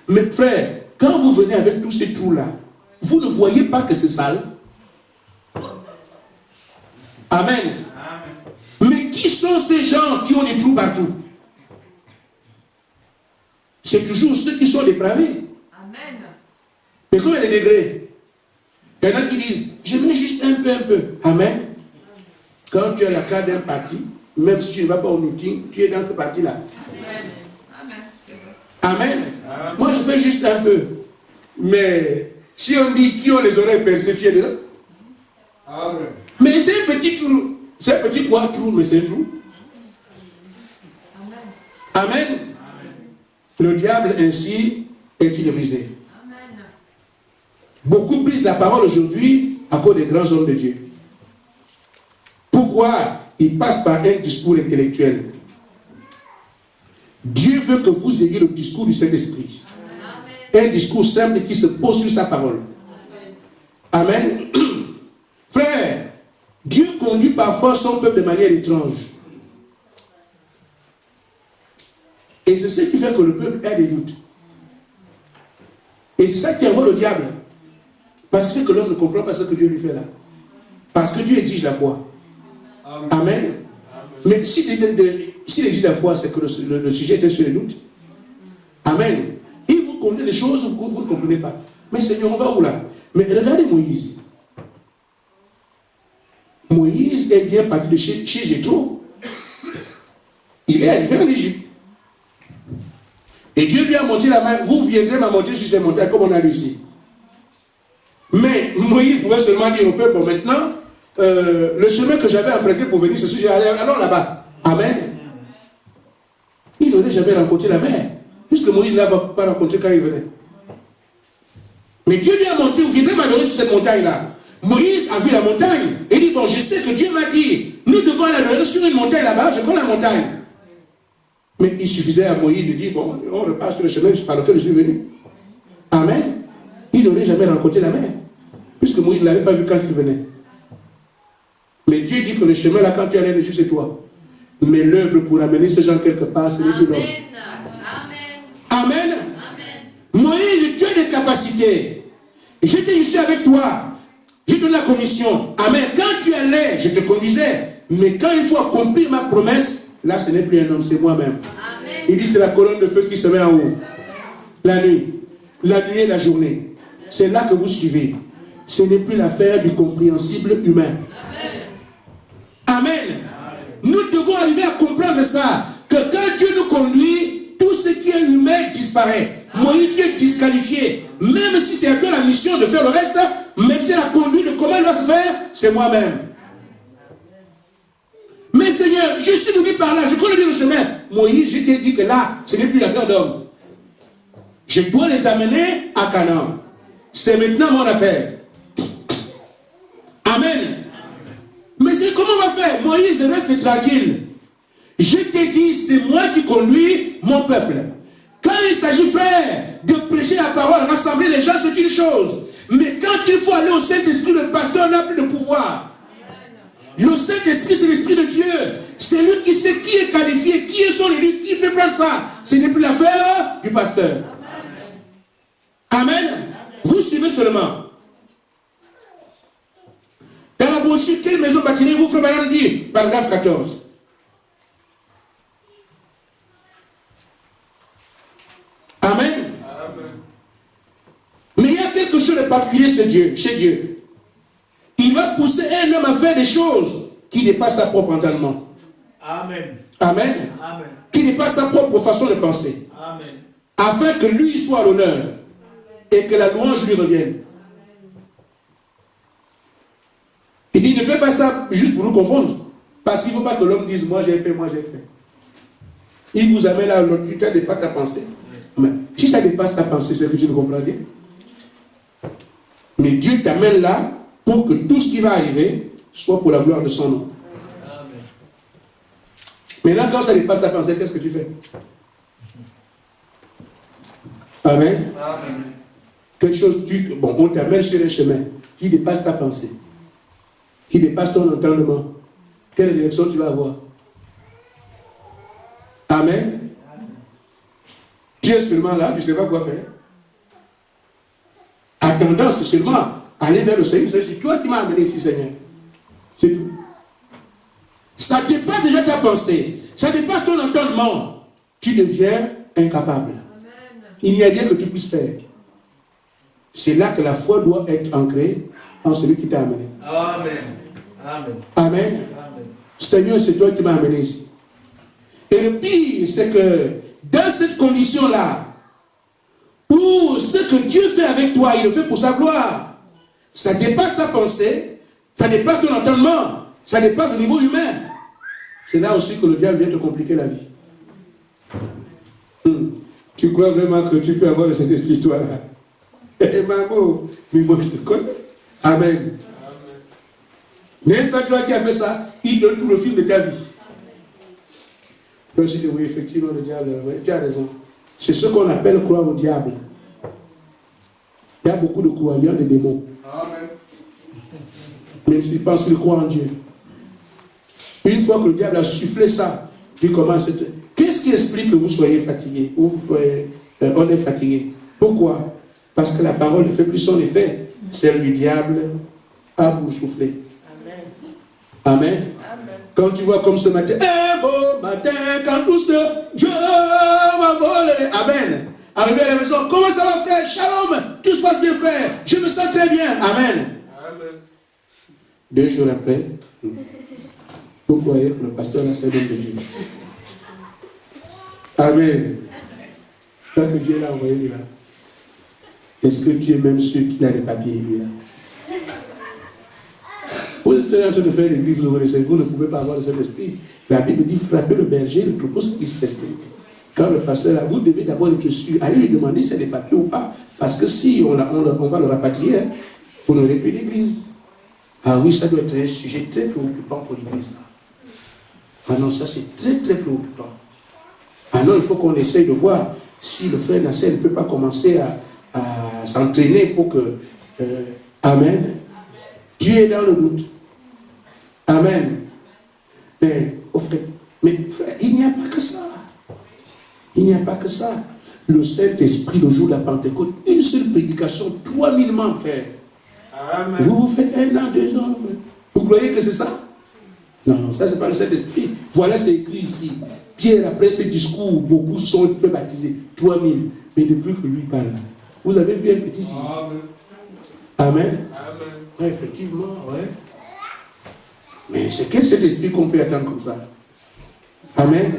Mais frère, quand vous venez avec tous ces trous-là, vous ne voyez pas que c'est sale. Amen. Mais qui sont ces gens qui ont des trous partout? C'est toujours ceux qui sont dépravés. Amen. Mais combien de degrés? Il y en a qui disent, je mets juste un peu. Amen. Quand tu as la carte d'un parti, même si tu ne vas pas au meeting, tu es dans ce parti-là. Amen. Amen. Moi, je fais juste un peu. Mais si on dit qui ont les oreilles percées, qui est dedans? Amen. Mais c'est un petit trou. C'est un petit quoi, trou, mais c'est un trou. Amen. Amen. Amen. Le diable ainsi est-il brisé. Amen. Beaucoup brisent la parole aujourd'hui à cause des grands hommes de Dieu. Pourquoi? Ils passent par un discours intellectuel. Dieu veut que vous ayez le discours du Saint-Esprit. Un discours simple qui se pose sur sa parole. Amen. Frère, Dieu conduit parfois son peuple de manière étrange. Et c'est ce qui fait que le peuple a des doutes. Et c'est ça qui envoie le diable. Parce que c'est que l'homme ne comprend pas ce que Dieu lui fait là. Parce que Dieu exige la foi. Amen. Amen. Mais s'il exige la foi, c'est que le sujet était sur les doutes. Amen. Il vous conduit des choses que vous ne comprenez pas. Mais Seigneur, on va où là? Mais regardez Moïse. Moïse est bien parti de chez Jéthro. Il est arrivé en Égypte. Et Dieu lui a montré la main. Vous viendrez m'a montrer sur ces montagnes comme on a lu ici. Mais Moïse pouvait seulement dire au peuple, maintenant, le chemin que j'avais emprunté pour venir ce sujet, allons là-bas. Amen. Il n'aurait jamais rencontré la mer. Puisque Moïse ne l'a pas rencontré quand il venait. Mais Dieu lui a montré, vous viendrez m'adorer sur cette montagne-là. Moïse a vu la montagne. Et il dit, bon, je sais que Dieu m'a dit, nous devons aller sur une montagne là-bas, je connais la montagne. Mais il suffisait à Moïse de dire, bon, on repart sur le chemin par lequel je suis venu. Amen. Il n'aurait jamais rencontré la mer. Puisque Moïse ne l'avait pas vu quand il venait. Mais Dieu dit que le chemin là, quand tu allais juste c'est toi. Mais l'œuvre pour amener ces gens quelque part, c'est lui qui donne. Amen. Amen. Moïse, tu as des capacités. J'étais ici avec toi. J'ai donné la commission. Amen. Quand tu allais, je te conduisais. Mais quand il faut accomplir ma promesse, là, ce n'est plus un homme, c'est moi-même. Il dit, c'est la colonne de feu qui se met en haut. La nuit et la journée. C'est là que vous suivez. Ce n'est plus l'affaire du compréhensible humain. Amen. Nous devons arriver à comprendre ça. Que quand Dieu nous conduit, tout ce qui est humain disparaît. Moïse est disqualifié. Même si c'est à toi la mission de faire le reste, même si la conduite de comment il doit se faire, c'est moi-même. Mais Seigneur, je suis venu par là, je connais bien le chemin. Moïse, je t'ai dit que là, ce n'est plus l'affaire d'homme. Je dois les amener à Canaan. C'est maintenant mon affaire. Amen. Mais c'est comment on va faire? Moïse, reste tranquille. Je t'ai dit, c'est moi qui conduis mon peuple. Quand il s'agit, frère, de prêcher la parole, rassembler les gens, c'est une chose. Mais quand il faut aller au Saint-Esprit, le pasteur n'a plus de pouvoir. Le Saint-Esprit, c'est l'Esprit de Dieu. C'est lui qui sait qui est qualifié, qui est son élu, qui peut prendre ça. Ce n'est plus l'affaire du pasteur. Amen. Vous suivez seulement. Dans la brochure, quelle maison bâtirez-vous, frère Madame dit, paragraphe 14. Amen. Amen. Mais il y a quelque chose de particulier chez Dieu. Il va pousser un homme à faire des choses qui dépassent sa propre entendement. Amen. Amen. Amen. Qui dépassent sa propre façon de penser. Amen. Afin que lui soit à l'honneur. et que la louange lui revienne. Il ne fait pas ça juste pour nous confondre. Parce qu'il ne faut pas que l'homme dise, moi j'ai fait, moi j'ai fait. Il vous amène là, tu ne dépasse ta pensée. Mais si ça dépasse ta pensée, c'est que tu ne comprends rien. Mais Dieu t'amène là pour que tout ce qui va arriver soit pour la gloire de son nom. Maintenant, quand ça dépasse ta pensée, qu'est-ce que tu fais? Amen. Amen. Quelque chose, on t'amène sur un chemin qui dépasse ta pensée, qui dépasse ton entendement. Quelle direction tu vas avoir? Amen. Tu es seulement là, tu ne sais pas quoi faire. Attendant, c'est seulement aller vers le Seigneur. C'est toi qui m'as amené ici, Seigneur. C'est tout. Ça dépasse déjà ta pensée. Ça dépasse ton entendement. Tu deviens incapable. Amen. Il n'y a rien que tu puisses faire. C'est là que la foi doit être ancrée en celui qui t'a amené. Amen. Amen. Amen. Amen. Seigneur, c'est toi qui m'as amené ici. Et le pire, c'est que dans cette condition-là, où ce que Dieu fait avec toi, il le fait pour sa gloire. Ça dépasse ta pensée, ça dépasse ton entendement, ça dépasse le niveau humain. C'est là aussi que le diable vient te compliquer la vie. Tu crois vraiment que tu peux avoir cet esprit, toi là? Eh maman, mais moi je te connais. Amen. N'est-ce pas toi qui as fait ça? Il donne tout le fil de ta vie. Je dis oui, effectivement, le diable, oui, tu as raison. C'est ce qu'on appelle croire au diable. Il y a beaucoup de croyants, des démons. Amen. Même s'ils pensent qu'ils croient en Dieu. Une fois que le diable a soufflé ça, puis commence à... Qu'est-ce qui explique que vous soyez fatigué? Ou on est fatigué? Pourquoi? Parce que la parole ne fait plus son effet. Celle du diable a boursouflé. Amen. Amen. Amen. Quand tu vois comme ce matin, un beau matin, quand tout ce Dieu va voler. Amen. Arrivé à la maison, comment ça va frère? Shalom, tout se passe bien frère, je me sens très bien. Amen. Amen. 2 jours après, vous croyez que le pasteur a c'est l'homme de Dieu. Amen. Quand que Dieu l'a envoyé lui là, est-ce que Dieu est même sûr qu'il a les papiers lui là? Vous êtes en train de faire l'église, vous ne pouvez pas avoir le Saint-Esprit. La Bible dit frapper le berger, le troupeau qui se rester. Quand le pasteur là, vous devez d'abord être sûr, allez lui demander si c'est des papiers ou pas. Parce que si on va le rapatrier, vous n'aurez plus d'église. Ah oui, ça doit être un sujet très préoccupant pour l'église. Ah non, ça c'est très très préoccupant. Ah non, il faut qu'on essaye de voir si le frère Nasser ne peut pas commencer à s'entraîner pour que... Amen. Dieu est dans le doute. Amen. Mais, frère, il n'y a pas que ça. Il n'y a pas que ça. Le Saint-Esprit, le jour de la Pentecôte, une seule prédication, 3000 membres, frère. Amen. Vous faites 1 an, 2 ans. Vous croyez que c'est ça? Non, ça c'est pas le Saint-Esprit. Voilà, c'est écrit ici. Pierre, après ce discours, beaucoup sont fait baptiser. 3000. Mais depuis que lui parle, vous avez vu un petit signe. Amen. Amen. Amen. Ouais, effectivement, ouais. Mais c'est quel cet esprit qu'on peut attendre comme ça? Amen.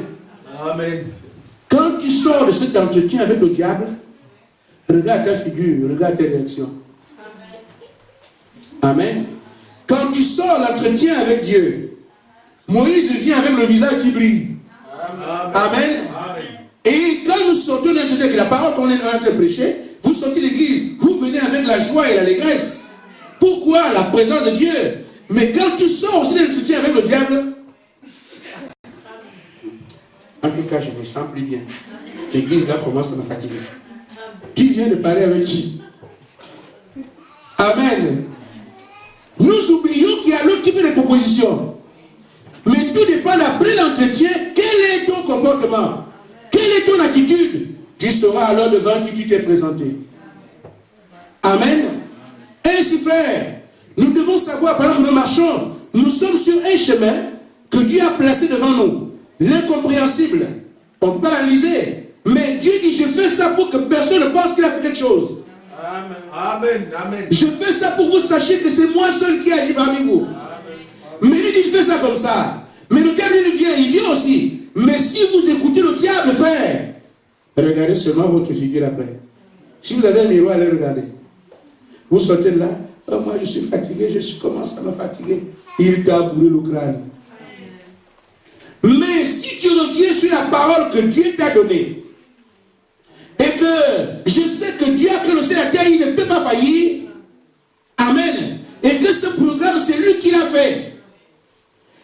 Amen. Quand tu sors de cet entretien avec le diable, regarde ta figure, regarde tes réactions. Amen. Quand tu sors l'entretien avec Dieu, Moïse vient avec le visage qui brille. Amen. Amen. Amen. Et quand nous sortons de l'entretien avec la parole qu'on est en train de prêcher, vous sortez de l'église, vous venez avec la joie et l'allégresse. Pourquoi? La présence de Dieu. Mais quand tu sors aussi de l'entretien avec le diable, en tout cas, je me sens plus bien. L'église là commence à me fatiguer. Tu viens de parler avec qui? Amen. Nous oublions qu'il y a l'autre qui fait des propositions. Mais tout dépend d'après l'entretien. Quel est ton comportement? Quelle est ton attitude? Tu sauras alors devant qui tu t'es présenté. Amen. Ainsi, frère, nous devons savoir, pendant que nous marchons, nous sommes sur un chemin que Dieu a placé devant nous. L'incompréhensible. On peut l'analyser. Mais Dieu dit, je fais ça pour que personne ne pense qu'il a fait quelque chose. Amen. Amen. Amen. Je fais ça pour que vous sachiez que c'est moi seul qui agit parmi vous. Amen. Mais lui dit, il fait ça comme ça. Mais le diable, il vient aussi. Mais si vous écoutez le diable, frère, regardez seulement votre figure après. Si vous avez un miroir, allez regarder. Vous sortez de là, oh, moi je suis fatigué, commence à me fatiguer. Il t'a brûlé le crâne. Mais si tu reviens sur la parole que Dieu t'a donnée, et que je sais que Dieu a créé le ciel et la terre, il ne peut pas faillir. Amen. Et que ce programme, c'est lui qui l'a fait.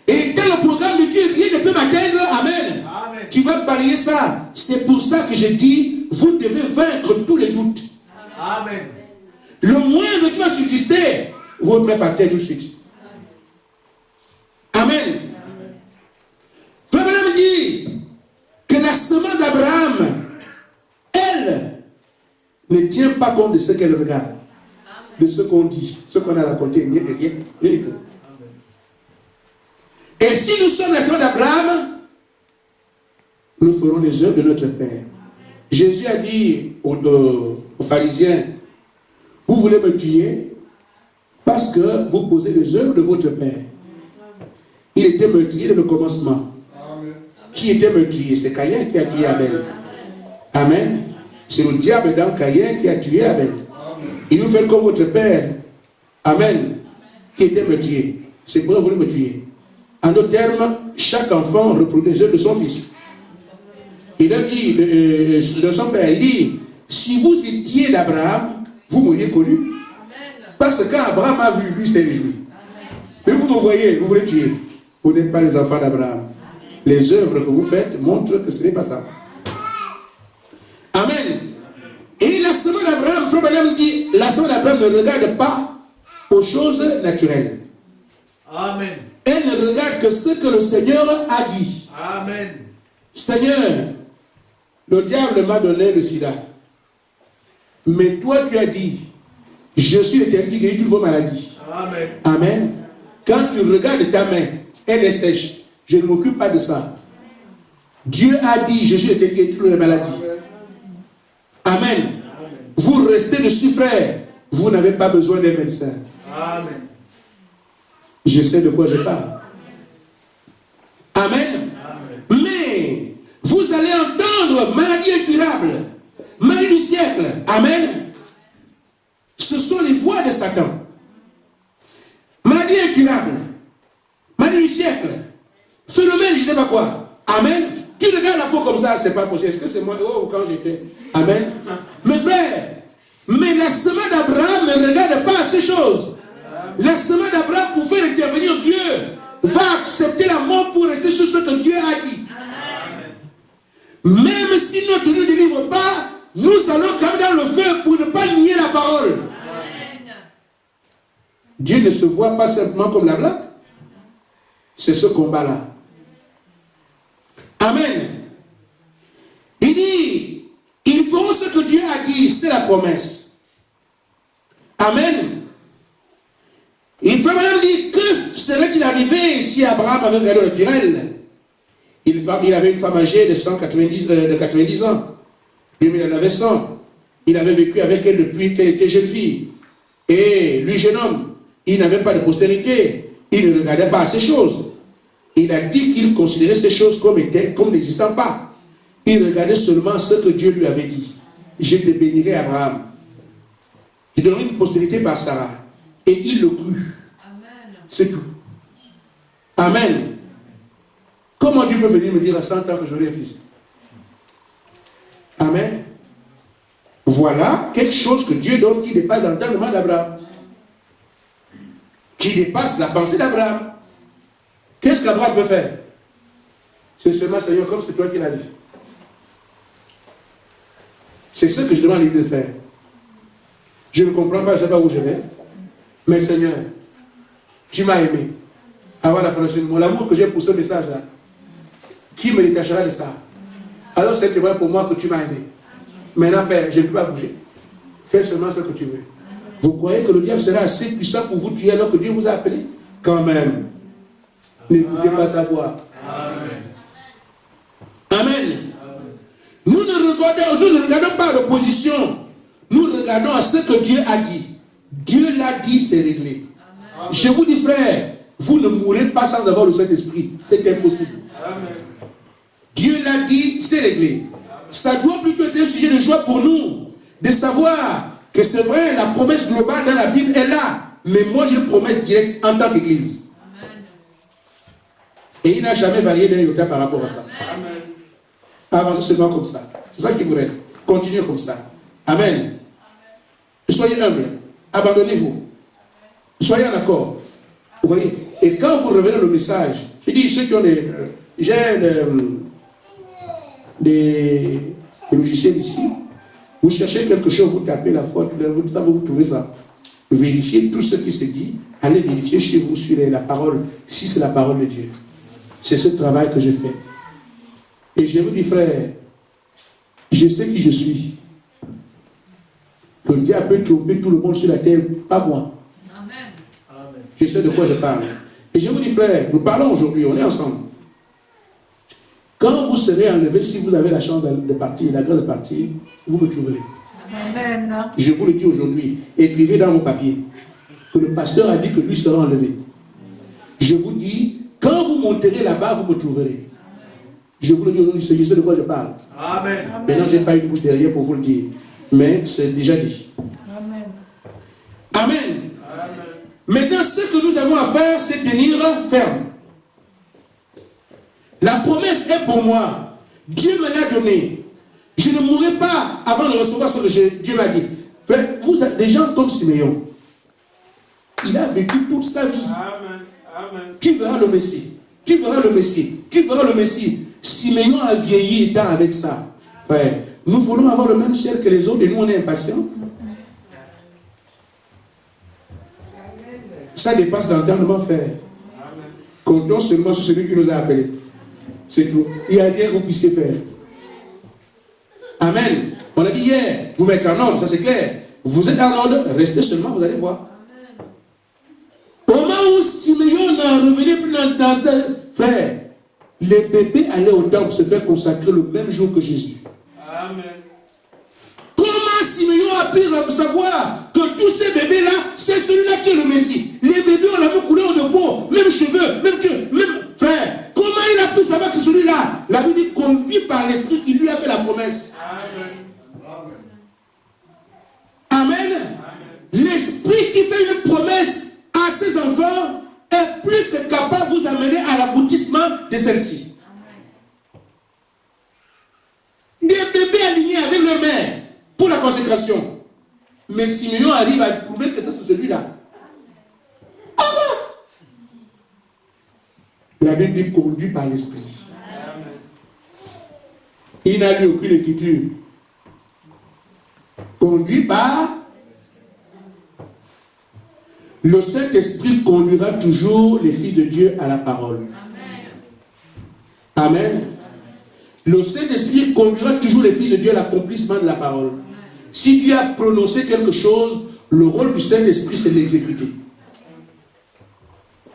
Et dans le programme de Dieu, rien ne peut m'atteindre. Amen. Amen. Tu vas balayer ça. C'est pour ça que je dis, vous devez vaincre tous les doutes. Amen. Le moindre qui va subsister, vous le mettez par terre tout de suite. Amen. Frère Branham dit que la semence d'Abraham, elle ne tient pas compte de ce qu'elle regarde, de ce qu'on dit, ce qu'on a raconté, rien du tout. Et si nous sommes la semence d'Abraham, nous ferons les œuvres de notre Père. Jésus a dit aux pharisiens, vous voulez me tuer parce que vous posez les œuvres de votre Père. Il était meurtrier dès le commencement. Amen. Qui était meurtrier? C'est Caïn qui a tué Abel. Amen. C'est le diable dans Caïn qui a tué Abel. Amen. Il vous fait comme votre Père. Amen. Qui était meurtrier. C'est pour ça que vous voulez me tuer. En d'autres termes, chaque enfant reproduit les œuvres de son fils. Il a dit de son père, il dit, si vous étiez d'Abraham, vous m'auriez connu. Parce que quand Abraham a vu, lui s'est réjoui. Mais vous me voyez, vous voulez tuer. Vous n'êtes pas les enfants d'Abraham. Les œuvres que vous faites montrent que ce n'est pas ça. Amen. Et la semence d'Abraham, Frère Branham dit, la semence d'Abraham ne regarde pas aux choses naturelles. Amen. Elle ne regarde que ce que le Seigneur a dit. Amen. Seigneur, le diable m'a donné le sida. Mais toi, tu as dit, je suis l'éternel qui guérit toutes vos maladies. Amen. Amen. Quand tu regardes ta main, elle est sèche. Je ne m'occupe pas de ça. Dieu a dit, je suis l'éternel qui guérit toutes les maladies. Amen. Amen. Vous restez dessus, frère. Vous n'avez pas besoin des médecins. Amen. Je sais de quoi je parle. Amen. Amen. Mais vous allez entendre maladie incurable, maladie du siècle. Amen. Ce sont les voix de Satan. Maladie incurable, maladie du siècle, phénomène, je ne sais pas quoi. Amen. Tu regardes la peau comme ça, c'est pas possible. Est-ce que c'est moi? Oh, quand j'étais. Amen. Mes frères, mais la semence d'Abraham ne regarde pas ces choses. La semence d'Abraham, pour faire intervenir Dieu, va accepter la mort pour rester sur ce que Dieu a dit. Amen. Même si notre Dieu ne délivre pas, nous allons quand même dans le feu pour ne pas nier la parole. Amen. Dieu ne se voit pas simplement comme la blague. C'est ce combat-là. Amen. Il dit, ils feront ce que Dieu a dit, c'est la promesse. Amen. Il peut même dire, que serait-il arrivé si Abraham avait regardé le naturel? Il avait une femme âgée de 90 ans. Lui, il en avait 100. Il avait vécu avec elle depuis qu'elle était jeune fille. Et lui, jeune homme, il n'avait pas de postérité. Il ne regardait pas à ces choses. Il a dit qu'il considérait ces choses comme n'existant pas. Il regardait seulement ce que Dieu lui avait dit. Je te bénirai, Abraham. Je donnerai une postérité par Sarah. Et il le crut. C'est tout. Amen. Comment Dieu peut venir me dire à 100 ans que j'aurai un fils? Amen. Voilà quelque chose que Dieu donne qui dépasse l'entendement d'Abraham. Qui dépasse la pensée d'Abraham. Qu'est-ce qu'Abraham peut faire? C'est seulement, Seigneur, comme c'est toi qui l'as dit. C'est ce que je demande à l'Église de faire. Je ne comprends pas, je ne sais pas où je vais. Mais Seigneur, tu m'as aimé. Avant la fondation du monde, l'amour que j'ai pour ce message-là, qui me détachera de ça? Alors c'est vrai pour moi que tu m'as aimé. Maintenant, Père, je ne peux pas bouger. Fais seulement ce que tu veux. Vous croyez que le diable sera assez puissant pour vous tuer alors que Dieu vous a appelé? Quand même. N'écoutez pas sa voix. Amen. Amen. Nous ne regardons pas l'opposition. Nous regardons à ce que Dieu a dit. Dieu l'a dit, c'est réglé. Amen. Je vous dis, frère, vous ne mourrez pas sans avoir le Saint-Esprit. C'est impossible. Amen. Dieu l'a dit, c'est réglé. Amen. Ça doit plutôt être un sujet de joie pour nous de savoir que c'est vrai, la promesse globale dans la Bible est là. Mais moi, j'ai une promesse directe en tant qu'Église. Et il n'a jamais varié d'un iota par rapport à ça. Amen. Avancez seulement comme ça. C'est ça qui vous reste. Continuez comme ça. Amen. Soyez humbles. Abandonnez-vous. Soyez en accord. Vous voyez. Et quand vous revenez le message, je dis ceux qui ont des logiciels ici, vous cherchez quelque chose, vous tapez la foi, vous trouvez ça. Vérifiez tout ce qui se dit. Allez vérifier chez vous sur la parole, si c'est la parole de Dieu. C'est ce travail que je fais. Et je vous dis, frère, je sais qui je suis. Le diable peut tromper tout le monde sur la terre, pas moi. Amen. Je sais de quoi je parle. Et je vous dis, frère, nous parlons aujourd'hui, on est ensemble. Quand vous serez enlevé, si vous avez la chance de partir, la grâce de partir, vous me trouverez. Amen. Je vous le dis aujourd'hui, écrivez dans vos papiers que le pasteur a dit que lui sera enlevé. Je vous dis, quand vous monterez là-bas, vous me trouverez. Je vous le dis aujourd'hui, je sais de quoi je parle. Amen. Maintenant, je n'ai pas une bouche derrière pour vous le dire, mais c'est déjà dit. Amen. Amen. Amen. Maintenant, ce que nous avons à faire, c'est tenir ferme. La promesse est pour moi. Dieu me l'a donné. Je ne mourrai pas avant de recevoir ce que Dieu m'a dit. Vous êtes des gens comme Siméon. Il a vécu toute sa vie. Amen. Amen. Tu verras le Messie. Tu verras le Messie. Tu verras le Messie. Siméon a vieilli étant avec ça. Frère, nous voulons avoir le même ciel que les autres et nous on est impatients. Ça dépasse l'entendement, frère. Comptons seulement sur celui qui nous a appelés. C'est tout. Il y a rien que vous puissiez faire. Amen. On a dit hier, vous mettez en ordre, ça c'est clair. Vous êtes en ordre, restez seulement, vous allez voir. Au moment où Siméon n'a revenu plus dans ce frère, les bébés allaient au temple se faire consacrer le même jour que Jésus. Amen. Comment Siméon a pu savoir que tous ces bébés-là, c'est celui-là qui est le Messie? Les bébés ont la même couleur de peau, même cheveux, même frère. Comment il a pu savoir que c'est celui-là? La Bible dit conduit par l'Esprit qui lui a fait la promesse. Amen. Amen. L'Esprit qui fait une promesse à ses enfants est plus que capable de vous amener à l'aboutissement de celle-ci. Des bébés alignés avec leur mère pour la consécration. Mais Simeon arrive à prouver que ça c'est celui-là. Ah bon? La Bible dit conduit par l'Esprit. Il n'a lu aucune écriture. Conduit par le Saint-Esprit conduira toujours les filles de Dieu à la parole. Amen. Amen. Le Saint-Esprit conduira toujours les filles de Dieu à l'accomplissement de la parole. Si Dieu a prononcé quelque chose, le rôle du Saint-Esprit, c'est de l'exécuter.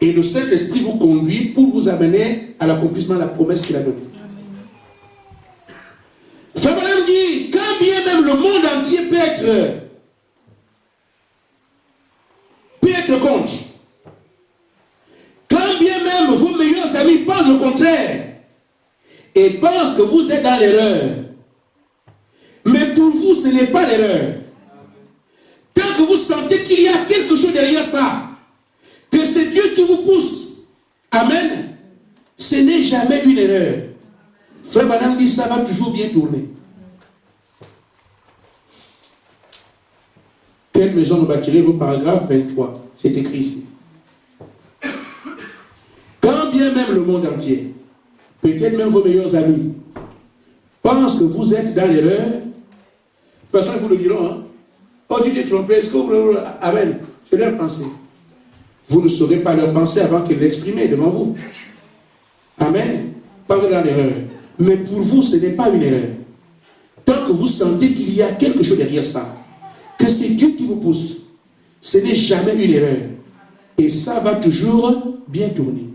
Et le Saint-Esprit vous conduit pour vous amener à l'accomplissement de la promesse qu'il a donnée. Frère Branham dit, quand bien même le monde entier peut être contre, quand bien même vos meilleurs amis pensent le contraire, et pensent que vous êtes dans l'erreur, mais pour vous, ce n'est pas l'erreur. Tant que vous sentez qu'il y a quelque chose derrière ça, que c'est Dieu qui vous pousse, amen, ce n'est jamais une erreur. Frère Madame dit, ça va toujours bien tourner. Quelle maison nous bâtirez-vous? Paragraphe 23. C'est écrit ici. Quand bien même le monde entier, peut-être même vos meilleurs amis, pensent que vous êtes dans l'erreur, de toute façon, ils vous le diront. Hein? Oh, tu t'es trompé, est-ce que vous... Amen. C'est leur pensée. Vous ne saurez pas leur pensée avant qu'elle l'exprime devant vous. Amen. Pas dans l'erreur. Mais pour vous, ce n'est pas une erreur. Tant que vous sentez qu'il y a quelque chose derrière ça, que c'est Dieu qui vous pousse, ce n'est jamais une erreur. Et ça va toujours bien tourner.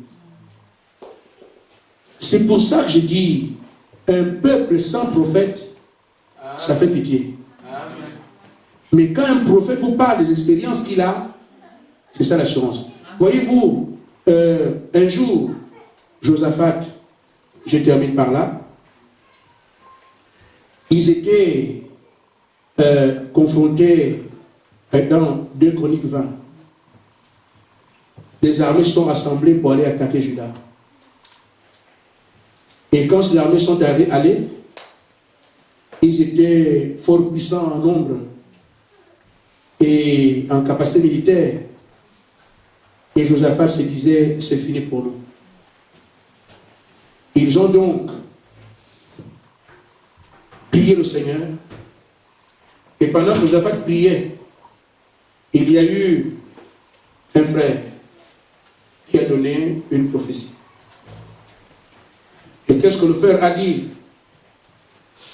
C'est pour ça que je dis, un peuple sans prophète, ça fait pitié. Amen. Mais quand un prophète vous parle des expériences qu'il a, c'est ça l'assurance. Voyez-vous, un jour, Josaphat, je termine par là, ils étaient confronté dans 2 Chroniques 20. Les armées sont rassemblées pour aller attaquer Juda. Et quand ces armées sont allées, ils étaient fort puissants en nombre et en capacité militaire. Et Josaphat se disait, c'est fini pour nous. Ils ont donc prié le Seigneur. Et pendant que Josaphat priait, il y a eu un frère qui a donné une prophétie. Et qu'est-ce que le frère a dit?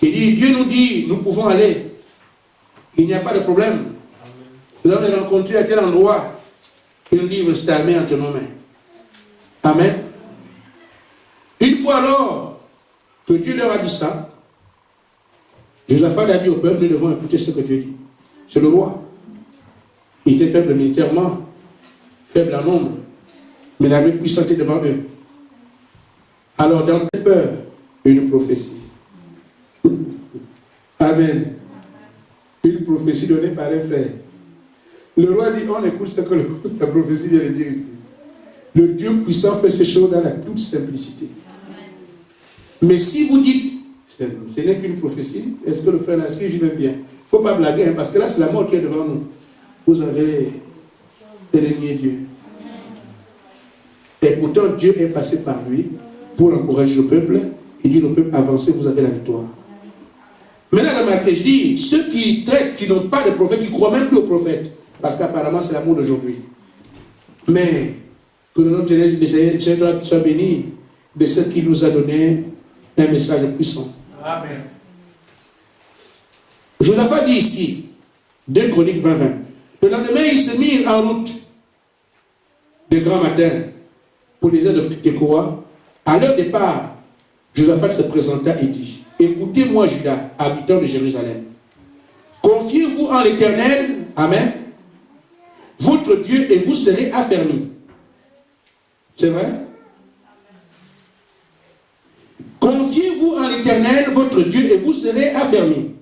Il dit, Dieu nous dit, nous pouvons aller. Il n'y a pas de problème. Nous allons les rencontrer à tel endroit. Il nous dit, c'est armé entre nos mains. Amen. Une fois alors que Dieu leur a dit ça, Josaphat a dit au peuple, nous devons écouter ce que Dieu dit. C'est le roi. Il était faible militairement, faible en nombre, mais l'armée puissante est devant eux. Alors dans cette peur, une prophétie. Amen. Une prophétie donnée par les frères. Le roi dit, on écoute ce que la prophétie vient de dire ici. Le Dieu puissant fait ces choses dans la toute simplicité. Mais si vous dites, ce n'est qu'une prophétie, est-ce que le frère l'a écrit, j'y vais bien. Il ne faut pas blaguer, hein, parce que là, c'est la mort qui est devant nous. Vous avez renié Dieu. Et pourtant, Dieu est passé par lui pour encourager le peuple. Il dit, le peuple, avancez, vous avez la victoire. Maintenant, remarquez, je dis, ceux qui traitent, qui n'ont pas de prophète, qui ne croient même plus aux prophètes, parce qu'apparemment, c'est l'amour d'aujourd'hui. Mais, que le nom de Seigneur soit béni de ceux qui nous a donné un message puissant. Amen. Josaphat dit ici, 2 Chroniques 20. Le lendemain, ils se mirent en route de grand matin pour les heures de Tekoa. À leur départ, Josaphat se présenta et dit, écoutez-moi, Judas, habitants de Jérusalem. Confiez-vous en l'Éternel, Amen, votre Dieu, et vous serez affermis. C'est vrai? Confiez-vous en l'Éternel, votre Dieu, et vous serez affermis.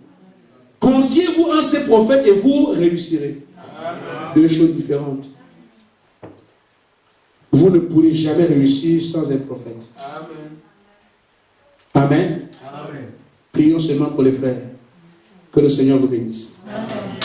Confiez-vous en ses prophètes et vous réussirez. Amen. 2 choses différentes. Vous ne pourrez jamais réussir sans un prophète. Amen. Amen. Amen. Prions seulement pour les frères. Que le Seigneur vous bénisse. Amen.